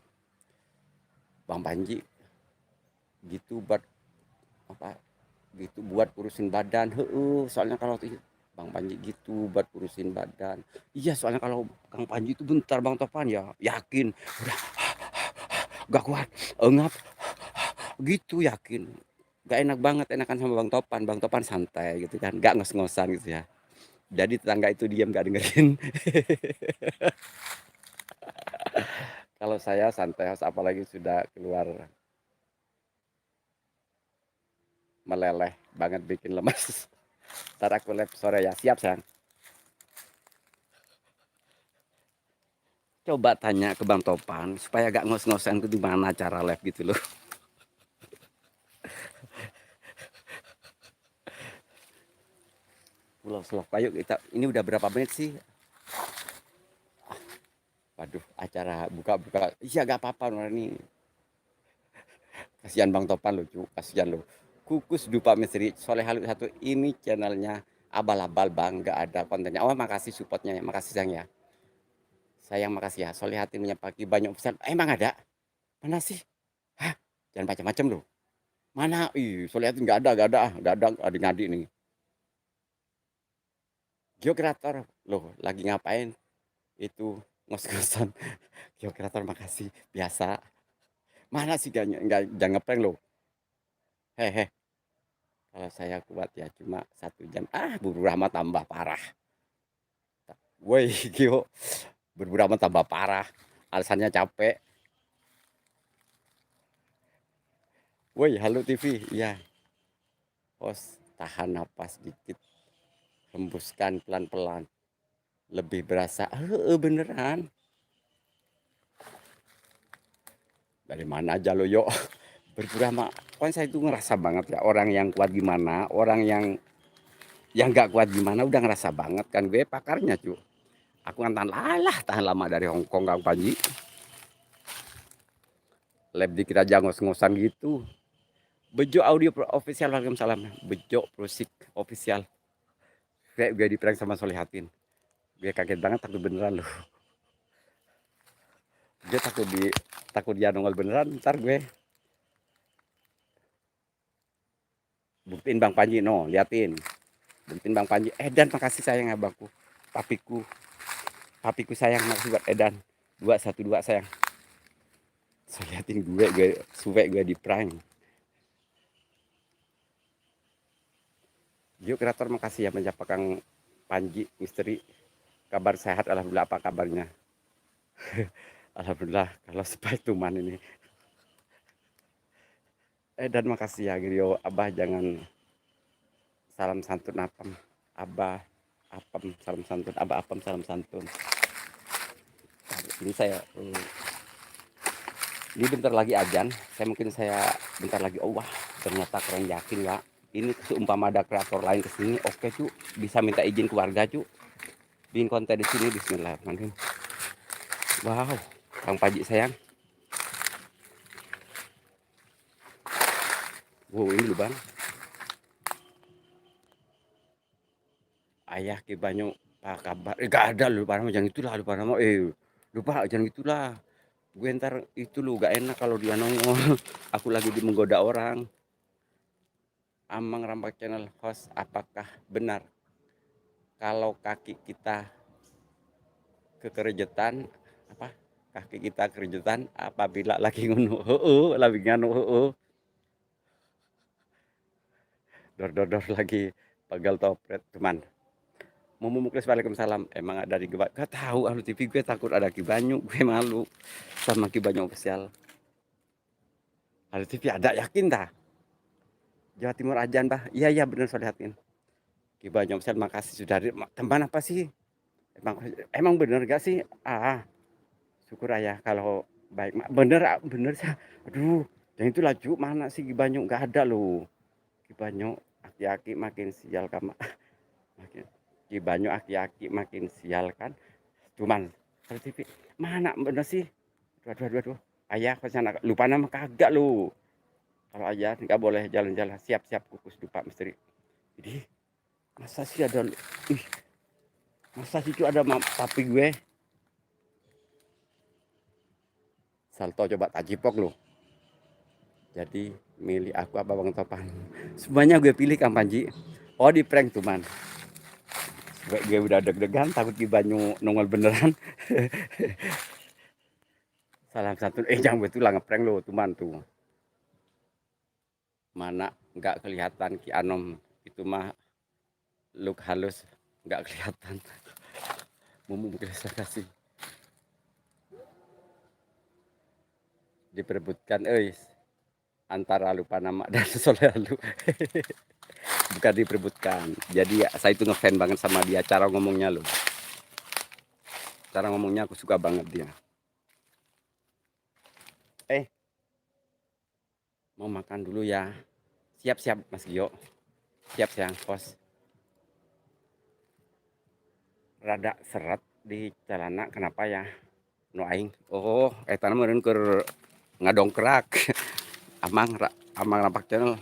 Bang Panji gitu buat apa? Gitu buat urusin badan. Soalnya kalau Bang Panji gitu buat urusin badan. Iya, soalnya kalau Kang Panji itu bentar Bang Topan ya, yakin udah gak kuat, engap gitu yakin. Gak enak banget enakan sama Bang Topan. Bang Topan santai gitu kan, gak ngos-ngosan gitu ya. Jadi tetangga itu diam gak dengerin. Kalau saya santai, apalagi sudah keluar meleleh banget bikin lemas. Ntar aku live sore ya, siap sayang. Coba tanya ke Bang Topan supaya gak ngos-ngosan itu gimana cara live gitu loh. Pulau Selok Payu kita ini udah berapa menit sih? Waduh, acara buka-buka. Iya gak apa-apa ini. Kasihan Bang Topan loh, cu. Kasihan loh. Kukus Dupa Misteri Soleh Halut satu ini channelnya abal-abal Bang, gak ada kontennya. Oh, makasih supportnya ya. Makasih sayang ya. Sayang makasih ya. Soleh Hati menyepaki banyak pesan. Emang ada? Mana sih? Hah? Jangan macam-macam loh. Mana? Ih, Soleh Hati gak ada adik-adik nih. Geokreator loh, lagi ngapain? Itu ngos-ngosan. Geokreator makasih. Biasa. Mana sih nggak jangan ngeprank loh. Hehe. Kalau saya kuat ya cuma 1 jam. Ah, buru Rahma tambah parah. Woi, Gio. Buru Rahma tambah parah. Alasannya capek. Woi, halo TV. Iya. Host, tahan napas dikit. Hembuskan pelan-pelan. Lebih berasa. Beneran. Dari mana aja lo, yuk. Buru Rahma. Kan saya itu ngerasa banget ya. Orang yang kuat gimana. Orang yang nggak kuat gimana. Udah ngerasa banget kan. Gue pakarnya, cu. Aku kan tahan lama dari Hongkong Kang Panji. Lab dikit aja ngos-ngosan gitu. Bejo audio official, waalaikumsalam. Bejo prosik official. Kayak gue di prank sama Solihatin. Gue kaget banget, takut beneran loh. Gue takut dia nongol beneran, ntar gue buktiin Bang Panji, no, liatin. Buktiin Bang Panji. Dan makasih sayang abangku. Papiku. Papiku sayang, makasih buat Edan. 212 sayang. Solihatin gue suwe gue di prank. Yuk kreator makasih ya menyapa Kang Panji misteri. Kabar sehat alhamdulillah, apa kabarnya? Alhamdulillah kalau Spiderman ini. Dan makasih ya Grio, Abah jangan salam santun apem. Abah apem salam santun, Abah apem salam santun. Ini saya ini bentar lagi ajan, saya bentar lagi, oh wah ternyata keren yakin ya. Ini seumpama ada kreator lain kesini, oke cu, bisa minta izin keluarga cu, bikin konten di sini. Bismillahirrahmanirrahim. Wow, Kang Paji sayang. Wow ini lu bang. Ayah ke banyak apa kabar? Gak ada lu Pak jangan itulah lu Pak lupa jangan itulah. Gue ntar itu lu gak enak kalau dia nongol. Aku lagi menggoda orang. Amang Rampak Channel host, apakah benar kalau kaki kita kekerejetan apa, kaki kita kerujutan apabila lagi ngunu heeh, lagi nganu heeh. Dor lagi pegal topret, cuman mau muklis waalaikumsalam, emang ada di Ki gak tahu ahlu TV gue takut ada Ki Banyu, gue malu sama Ki Banyu official. Ahlu TV ada yakin dah? Jawa Timur ajan bah, iya bener Solihatin. Ki Banyu official makasih sudah teman apa sih? Emang bener gak sih? Syukur ayah kalau baik bener sih. Aduh, yang itu laju mana sih Ki Banyu nggak ada loh. Ki Banyu aki-aki makin sial kama. Makin Ki Banyu aki-aki makin sial kan. Cuman TV mana bener sih? Aduh. Ayah kesana lupa nama kagak lu. Kalau ayah nggak boleh jalan-jalan siap-siap kukus dupa misteri. Jadi masa sih ada ih, masa sih itu ada papi gue salto coba tajipok lo. Jadi milih aku apa Bang Topan. Semuanya gue pilih Kang Panji. Oh di prank tuh man. Gue udah deg-degan takut Ki Banyu nongol beneran. Salah satu jangan betul lah ngeprank lo teman tuh. Mana nggak kelihatan Ki Anom itu mah look halus nggak kelihatan. Mungkin kasih diperebutkan antara lupa nama dan soleh lu. Bukan diperebutkan. Jadi ya, saya itu ngefan banget sama dia cara ngomongnya loh. Cara ngomongnya aku suka banget dia. Mau makan dulu ya. Siap-siap Mas Gio. Siap sayang kos. Rada seret di celana kenapa ya? No aing. Oh, tanam meureun keur ngadongkrak. Amang Rampak Channel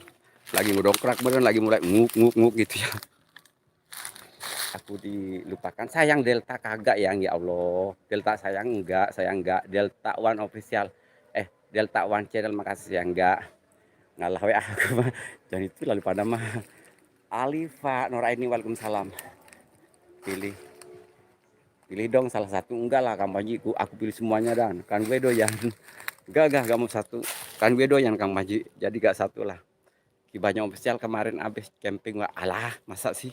lagi ngedongkrak meureun lagi mulai nguk gitu ya. Aku dilupakan. Sayang Delta kagak yang ya Allah. Delta sayang enggak. Delta One official. Delta One Channel makasih ya enggak. Ngalah we aku mah. Dan itu lalu pada mah. Alifa Noraini waalaikumsalam. Pilih dong salah satu. Enggak lah Kang Panji, aku pilih semuanya dan kan gue doyan. Enggak mau satu. Kan gue doyan Kang Panji. Jadi gak satu lah. Ki Banyu official kemarin abis camping wah alah masa sih.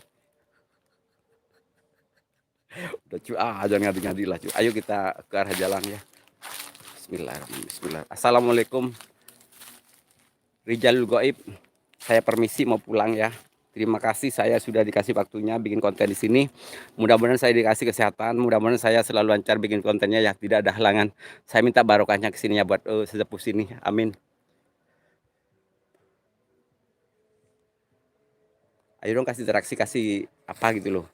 Udah jangan ngadi-ngadi lah cu. Ayo kita ke arah jalan ya. Bismillah. Assalamualaikum. Rijalul Goib. Saya permisi mau pulang ya. Terima kasih saya sudah dikasih waktunya bikin konten di sini. Mudah-mudahan saya dikasih kesehatan, mudah-mudahan saya selalu lancar bikin kontennya ya, tidak ada halangan. Saya minta barokahnya ke sini ya buat sesepuh sini. Amin. Ayo dong kasih interaksi, kasih apa gitu loh.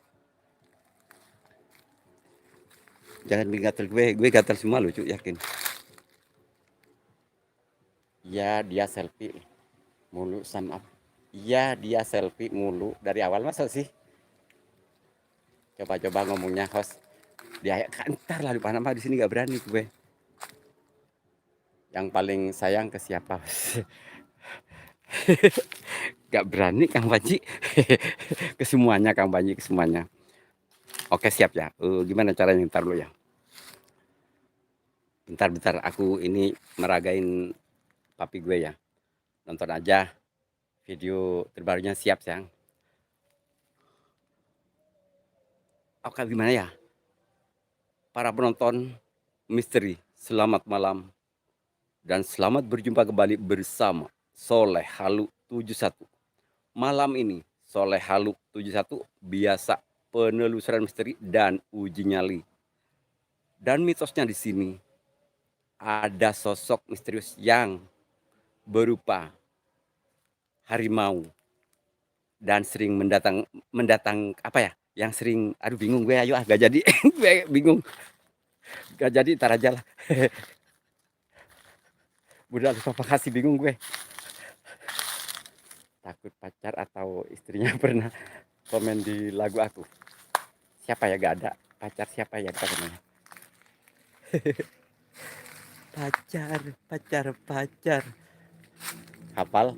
Jangan bikin gatel gue gatel semua lucu yakin. Ya dia selfie mulu sama iya dia selfie mulu dari awal masa sih. Coba ngomongnya host. Dia ntar lah lupa nama di sini gak berani gue. Yang paling sayang ke siapa? Gak berani Kang Panji. Ke semuanya Kang Panji, ke semuanya. Oke siap ya. Gimana caranya ntar lo ya? Bentar aku ini meragain papi gue ya. Nonton aja video terbarunya siap sayang. Oke gimana ya? Para penonton misteri, selamat malam. Dan selamat berjumpa kembali bersama Soleh Halu 71. Malam ini Soleh Halu 71 biasa penelusuran misteri dan uji nyali. Dan mitosnya di sini ada sosok misterius yang berupa harimau dan sering mendatang apa ya? Yang sering aduh bingung gue ayo gak jadi gue bingung. Gak jadi ntar aja lah. Udah lupa kasih bingung gue. Takut pacar atau istrinya pernah komen di lagu aku. Siapa ya gak ada pacar siapa ya namanya. pacar hafal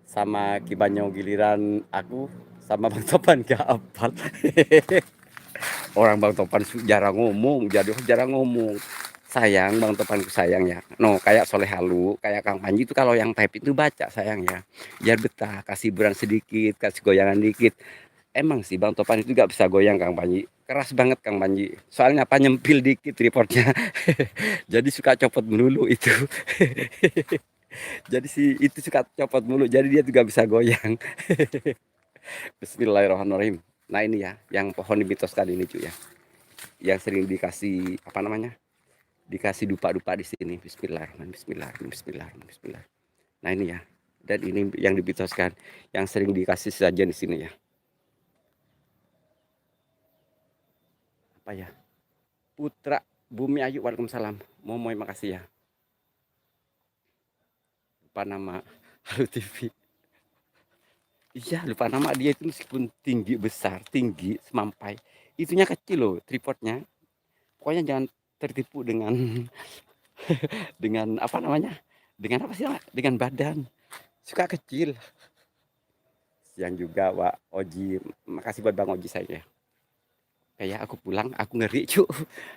sama Ki Banyu giliran aku sama Bang Topan gak hafal. Orang Bang Topan jarang ngomong, jadi jarang ngomong. Sayang Bang Topanku sayang ya. No, kayak Soleh Halu, kayak Kang Panji itu kalau yang type itu baca sayang ya. Biar betah, kasih beran sedikit, kasih goyangan dikit. Emang sih Bang Topan itu gak bisa goyang Kang Panji. Keras banget Kang Panji. Soalnya apa nyempil dikit reportnya. Jadi suka copot melulu itu. Jadi si itu suka copot mulu. Jadi dia juga bisa goyang. Bismillahirrahmanirrahim. Nah ini ya, yang pohon mitos tadi ini cuy ya. Yang sering dikasih apa namanya? Dikasih dupa-dupa di sini. Bismillahirrahmanirrahim. Bismillahirrahmanirrahim. Bismillahirrahmanirrahim. Bismillahirrahmanirrahim. Nah ini ya. Dan ini yang dimitoskan, yang sering dikasih sajian di sini ya. Apa ya? Putra Bumi Ayu, waalaikumsalam. Momoy makasih ya. Lupa nama Halo TV. Iya lupa nama dia itu meskipun tinggi besar, tinggi semampai. Itunya kecil loh tripodnya. Pokoknya jangan tertipu dengan dengan apa namanya? Dengan apa sih? Dengan badan. Suka kecil. Yang juga Wak Oji, makasih buat Bang Oji saya. Kayak aku pulang, aku ngeri cu.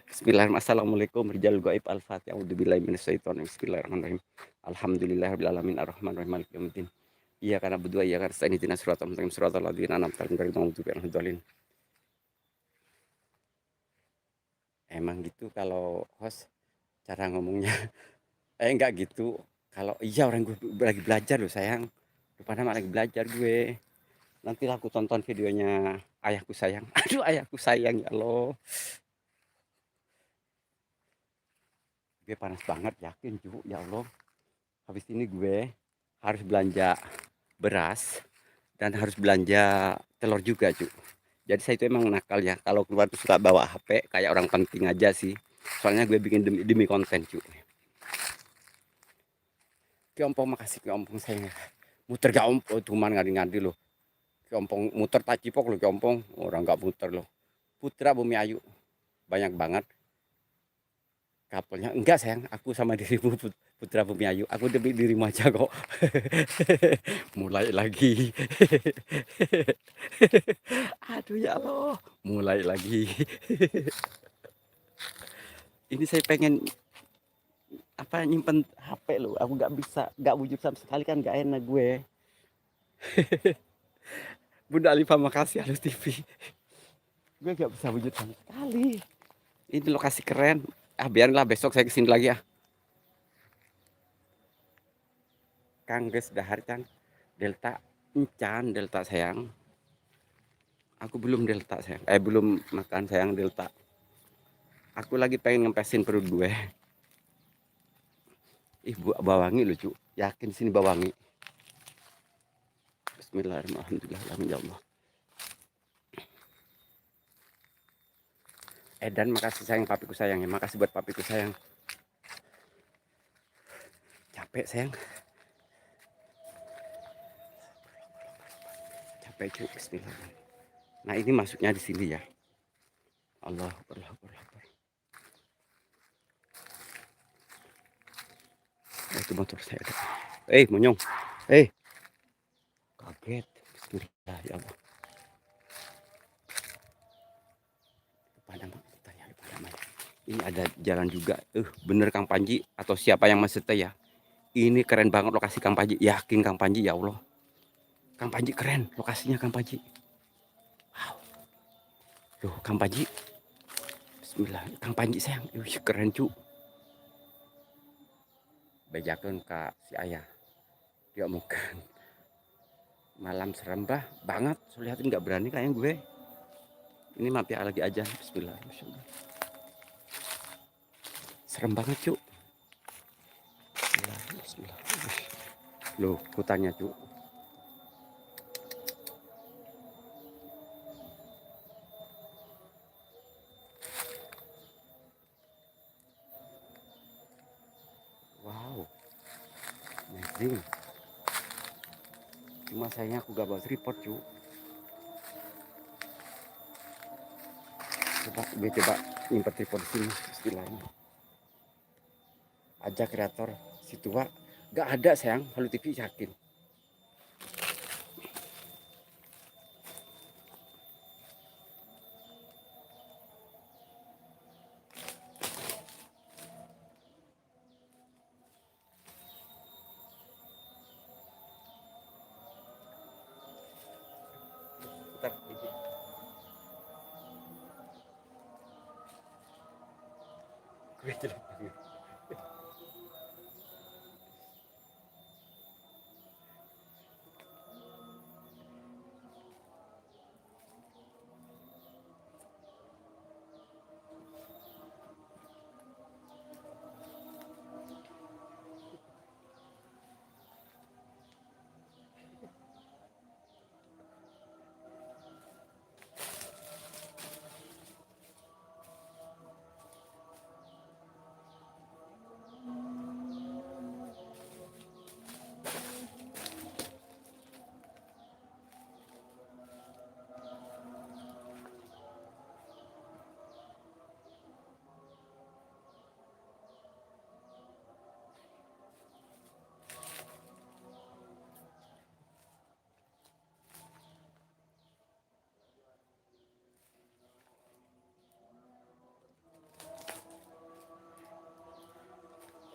Bismillahirrahmanirrahim. Assalamualaikum warahmatullahi wabarakatuh. Al-Fatihah. A'udzubillahi minasyaitonir rajim. Bismillahirrahmanirrahim. Alhamdulillahirabbil alamin arrahmanirrahim maliki yaumiddin. Iya karena berdua iya karena ini ihdinas siratal mustaqim siratal ladzina an'amta 'alaihim ghairil maghdubi 'alaihim waladdallin. Emang gitu kalau host cara ngomongnya. Enggak gitu. Kalau iya orang gue lagi belajar loh sayang. Lupa nama lagi belajar gue. Nanti aku tonton videonya ayahku sayang. Aduh ayahku sayang ya Allah. Gue panas banget yakin cu ya Allah. Habis ini gue harus belanja beras dan harus belanja telur juga cu. Jadi saya itu emang nakal ya. Kalau keluar tuh suka bawa HP kayak orang penting aja sih. Soalnya gue bikin demi konten cu. Kiompong makasih kiompong saya. Muter gak ompong cuman ngadi-ngadi loh. Kiompong muter tak cipok loh kiompong. Orang gak muter loh. Putra Bumi Ayu. Banyak banget. Kapalnya enggak sayang, aku sama dirimu Putra Bumi Ayu. Aku demi dirimu aja kok. Mulai lagi. Aduh ya Allah, mulai lagi. Ini saya pengen apa nyimpen HP loh. Aku nggak bisa, nggak wujud sama sekali kan nggak enak gue. Bunda Alifah makasih Halo TV. Gue nggak bisa wujud sama sekali. Ini lokasi keren. Ah biarlah besok saya kesini lagi ya. Kang Ges Dahar kan Delta Encan Delta sayang. Aku belum Delta sayang. Belum makan sayang Delta. Aku lagi pengen ngempesin perut gue. Ih bawangi lucu. Yakin sini bawangi. Bismillahirrahmanirrahim ya Allah. Dan makasih sayang papiku sayang ya. Makasih buat papiku sayang. Capek sayang. Capek cu. Bismillahirrahmanirrahim. Nah ini masuknya di sini ya. Allah itu motor saya. Monyong. Kaget. Bismillah ya Allah. Ini ada jalan juga. Bener Kang Panji atau siapa yang masih setia ya. Ini keren banget lokasi Kang Panji. Yakin Kang Panji ya Allah. Kang Panji keren lokasinya Kang Panji. Wow. Loh Kang Panji. Bismillah. Kang Panji sayang. Keren cu. Bejakan Kak si ayah. Dia mungkin malam serem banget. So, lihatin nggak berani kayaknya gue. Ini maaf ya lagi aja. Bismillahirrahmanirrahim. Serem banget cu. Bismillah. Loh hutannya cu. Wow. Amazing. Cuma sayangnya aku gak bawa tripod cu. Gue coba nyimpen tripod di sini. Bismillahirrahmanirrahim. Aja kreator si tua gak ada sayang. Halo TV yakin. Ntar ini gue jelek banget.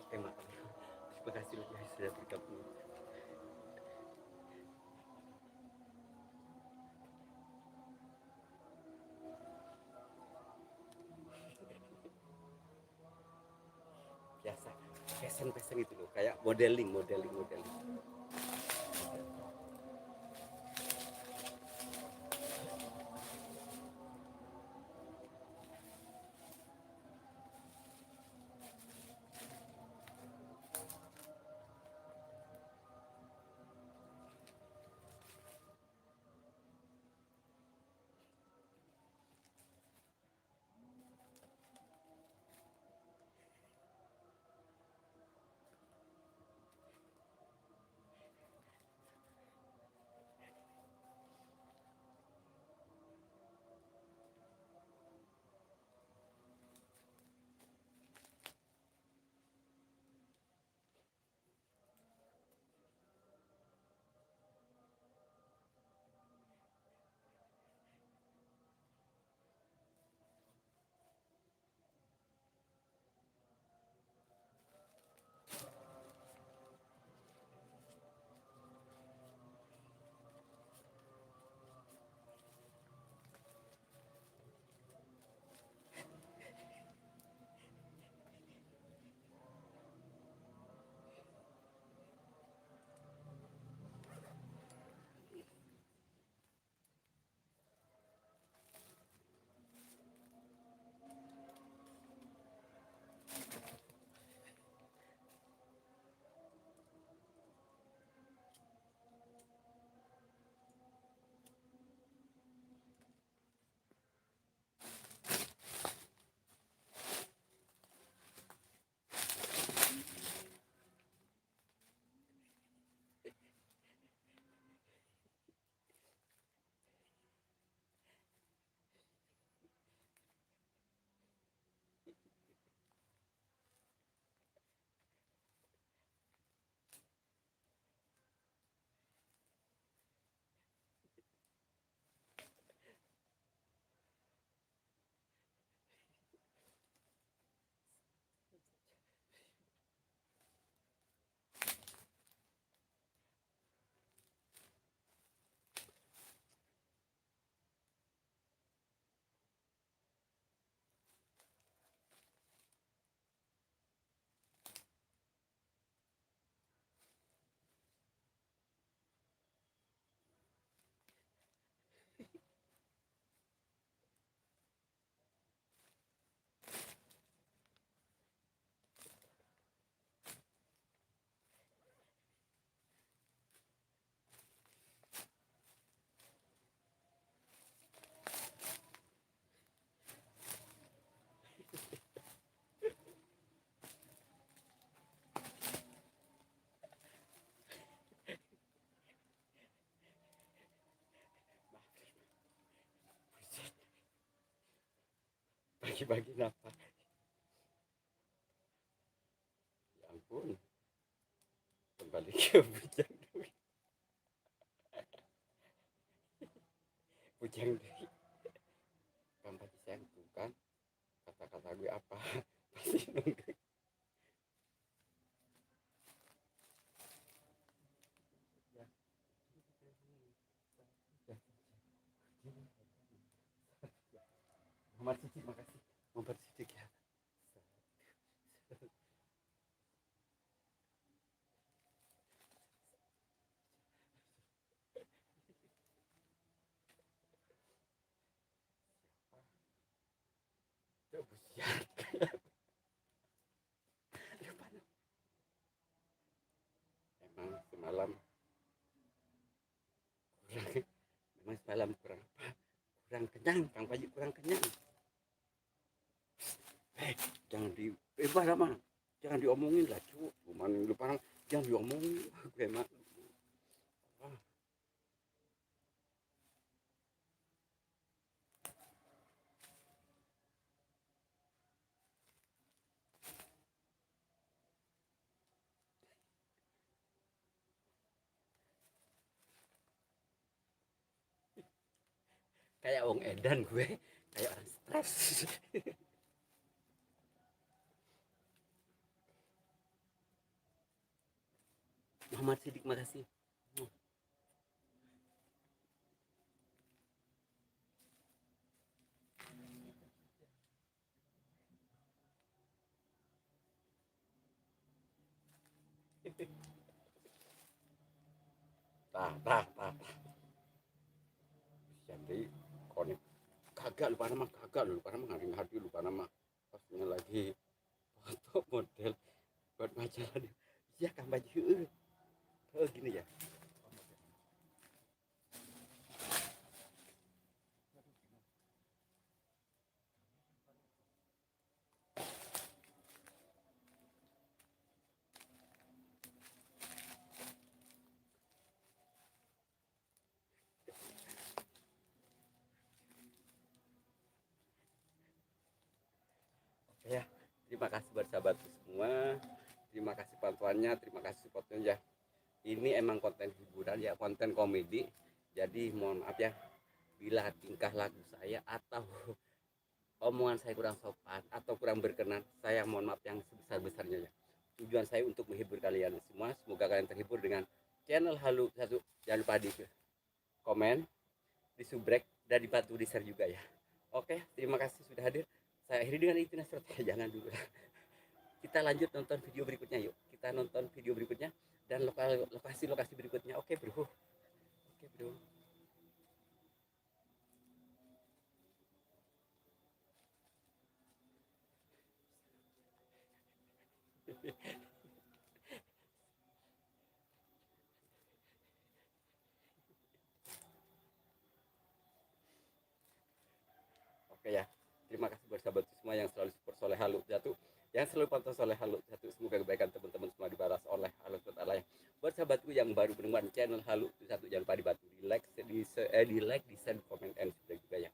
Oke, maaf. Terima kasih loh ya sudah bergabung. Biasa fashion itu loh, kayak modeling. Bagi-bagi nafas. Ya ampun, kembali ke bujang duit. Bujang duit. Kan tadi saya tuh kan kata-kata gue apa? Pasti nunggu. Ya. Mas Sidik, makasih. Nomor Sidik ya. Busian. Emang semalam kurang, memang semalam kurang apa? Kurang kenyang, Kang Paji kurang kenyang. Jangan di lama, jangan diomongin lah cu, cuman lupa jangan diomongin. Emang kayak wong edan gue, kayak orang stres. Muhammad Sidik, makasih. Tah. Jadi konek kagak lupa nama ngaring hati lupa nama pasnya lagi foto model buat majalah dia. Iya Kang Baju. Oh gini ya. Ya, terima kasih buat sahabatku semua. Terima kasih bantuannya, terima kasih supportnya ya. Ini emang konten hiburan ya, konten komedi. Jadi mohon maaf ya bila tingkah laku saya atau omongan saya kurang sopan atau kurang berkenan, saya mohon maaf yang sebesar-besarnya ya. Tujuan saya untuk menghibur kalian semua. Semoga kalian terhibur dengan channel Halu Satu. Jangan lupa di komen, di subrek, dan dibantu di share juga ya. Oke, terima kasih sudah hadir. Saya akhiri dengan itu Nasrot. Jangan dulu. Kita lanjut nonton video berikutnya yuk. Kita nonton video berikutnya dan lokasi-lokasi berikutnya. Oke bro. Oke bro. Oke ya. Terima kasih buat sahabat semua yang selalu support Soleh Halu Satu, yang selalu pantau Soleh Halu Satu. Semoga kebaikan teman-teman semua dibalas oleh Allah Taala. Buat sahabatku yang baru menemukan channel Halu Satu, jangan lupa dibantu di like, di like, di share, komen, dan subscribe juga ya.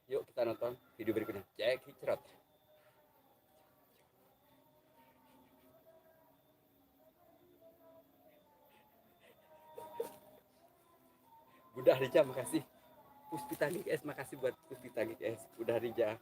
Yuk kita nonton video berikutnya. Cek hicrot. Bunda Rija, makasih. Puspita GS, makasih buat Puspita GS. Bunda Rija.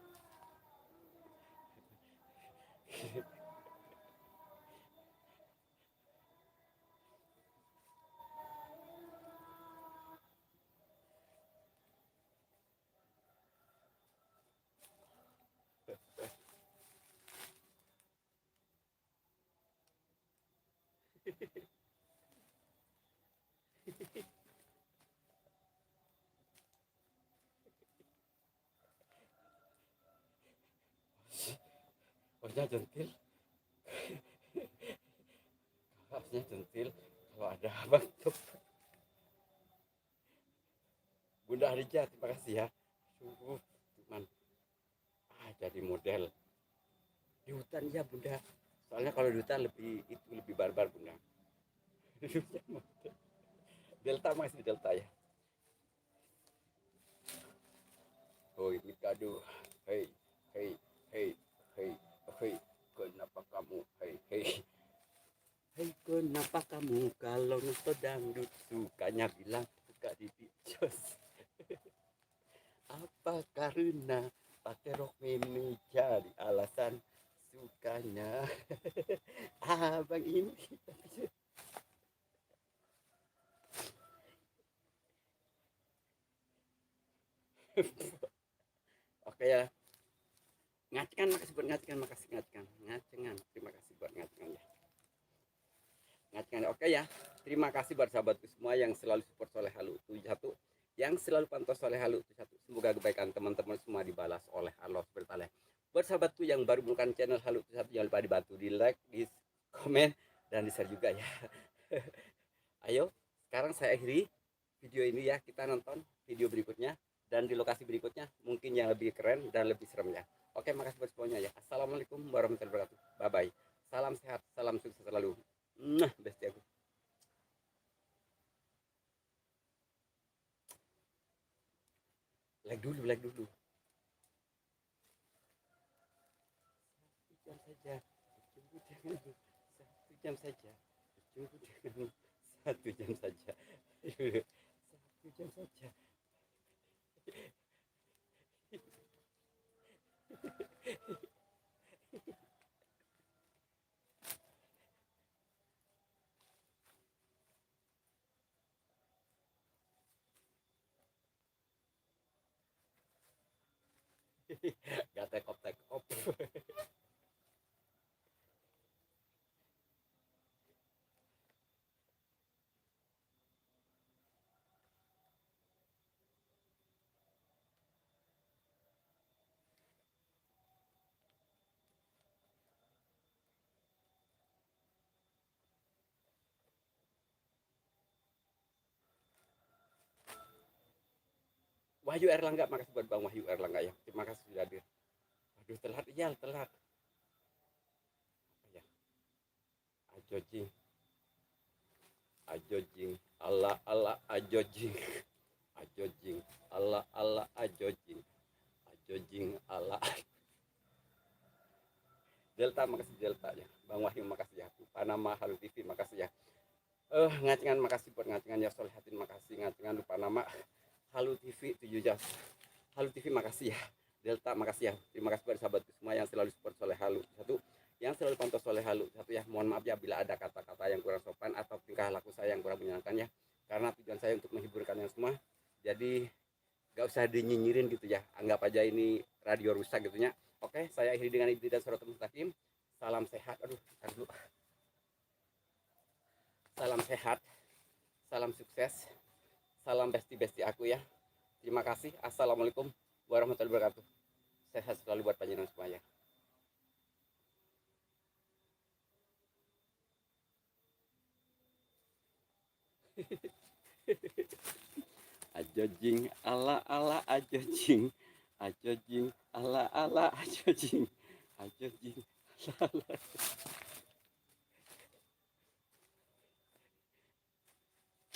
Osnya centil, osnya centil. Kalau ada abang tuh. Bunda Rija, terima kasih ya. Cuman jadi model di hutan ya Bunda. Soalnya kalau di hutan lebih barbar Bunda. Delta, masih Delta ya. Oh ini kado. Hei, hei, hei, hei, hei. Kenapa kamu? Hei, hei. Hei, kenapa kamu kalau nonton dangdut sukanya bilang suka di picos? Apa karena pakai rok mini jadi alasan sukanya? Abang ini. Oke ya. Ngacengan, makasih buat ngacengan, makasih ngacengan. Terima kasih buat ngacengan ya. Ngacengan. Oke ya. Terima kasih buat sahabatku semua yang selalu support Soleh Halu 71, yang selalu pantau Soleh Halu 71. Semoga kebaikan teman-teman semua dibalas oleh Allah SWT. Buat sahabatku yang baru menemukan channel Halu 71, jangan lupa dibantu di like, di komen, dan di share juga ya. Ayo, sekarang saya akhiri video ini ya. Kita nonton video berikutnya, dan di lokasi berikutnya mungkin yang lebih keren dan lebih serem ya. Oke, makasih buat semuanya ya. Assalamualaikum warahmatullahi wabarakatuh. Bye bye. Salam sehat, salam sukses selalu. Nah, besti aku. Like dulu, like dulu. 1 jam saja. Tunggu jangan. 1 jam saja. Tunggu jangan. 1 jam saja. 1 jam saja. Gak tekop tekop. Wahyu Erlangga, makasih buat Bang Wahyu Erlangga ya. Terima kasih sudah hadir. Aduh, telat, iya telat. Ya, ajojing, ajojing, Allah Allah ajojing, ajojing, Allah Allah ajojing, ajojing, Allah. Delta, makasih Delta ya. Bang Wahyu makasih ya. Panama Halu TV makasih ya. Ngacengan, makasih buat ngacengan ya. Solehatin makasih, ngacengan lupa nama Halu TV 7 jam. Halu TV makasih ya. Delta makasih ya. Terima kasih buat sahabat semua yang selalu support Soleh Halu 1, yang selalu pantau Soleh Halu 1 ya. Mohon maaf ya bila ada kata-kata yang kurang sopan atau tingkah laku saya yang kurang menyenangkan ya. Karena tujuan saya untuk menghibur kalian semua. Jadi gak usah dinyinyirin gitu ya. Anggap aja ini radio rusak gitu ya. Oke, saya akhiri dengan itu dan suratul mustaqim. Salam sehat. Aduh, dulu. Salam sehat, salam sukses, salam besti-besti aku ya. Terima kasih. Assalamualaikum warahmatullahi wabarakatuh. Sehat selalu buat panjenengan semuanya. Ajojing ala ala ajojing, ajojing ala ala ajojing, ajojing ala ala.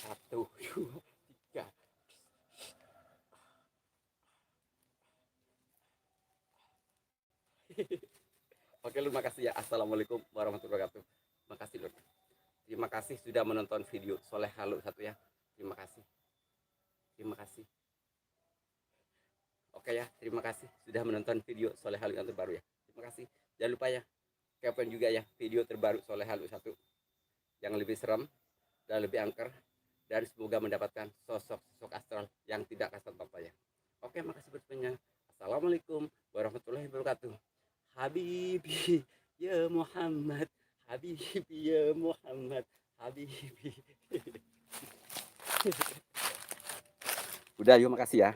Satu, dua, tiga. Oke lu, makasih ya. Assalamualaikum warahmatullahi wabarakatuh. Makasih lu. Terima kasih sudah menonton video Soleh Halu 1 ya. Terima kasih. Terima kasih. Oke ya, terima kasih sudah menonton video Soleh Halu yang terbaru ya. Terima kasih. Jangan lupa ya, kepoin juga ya video terbaru Soleh Halu 1 yang lebih serem dan lebih angker, dan semoga mendapatkan sosok-sosok astral yang tidak kasar tanpa ya. Oke, makasih bersemuanya. Assalamualaikum warahmatullahi wabarakatuh. Habibi ya Muhammad, Habibi ya Muhammad, Habibi. Udah, yuk makasih ya.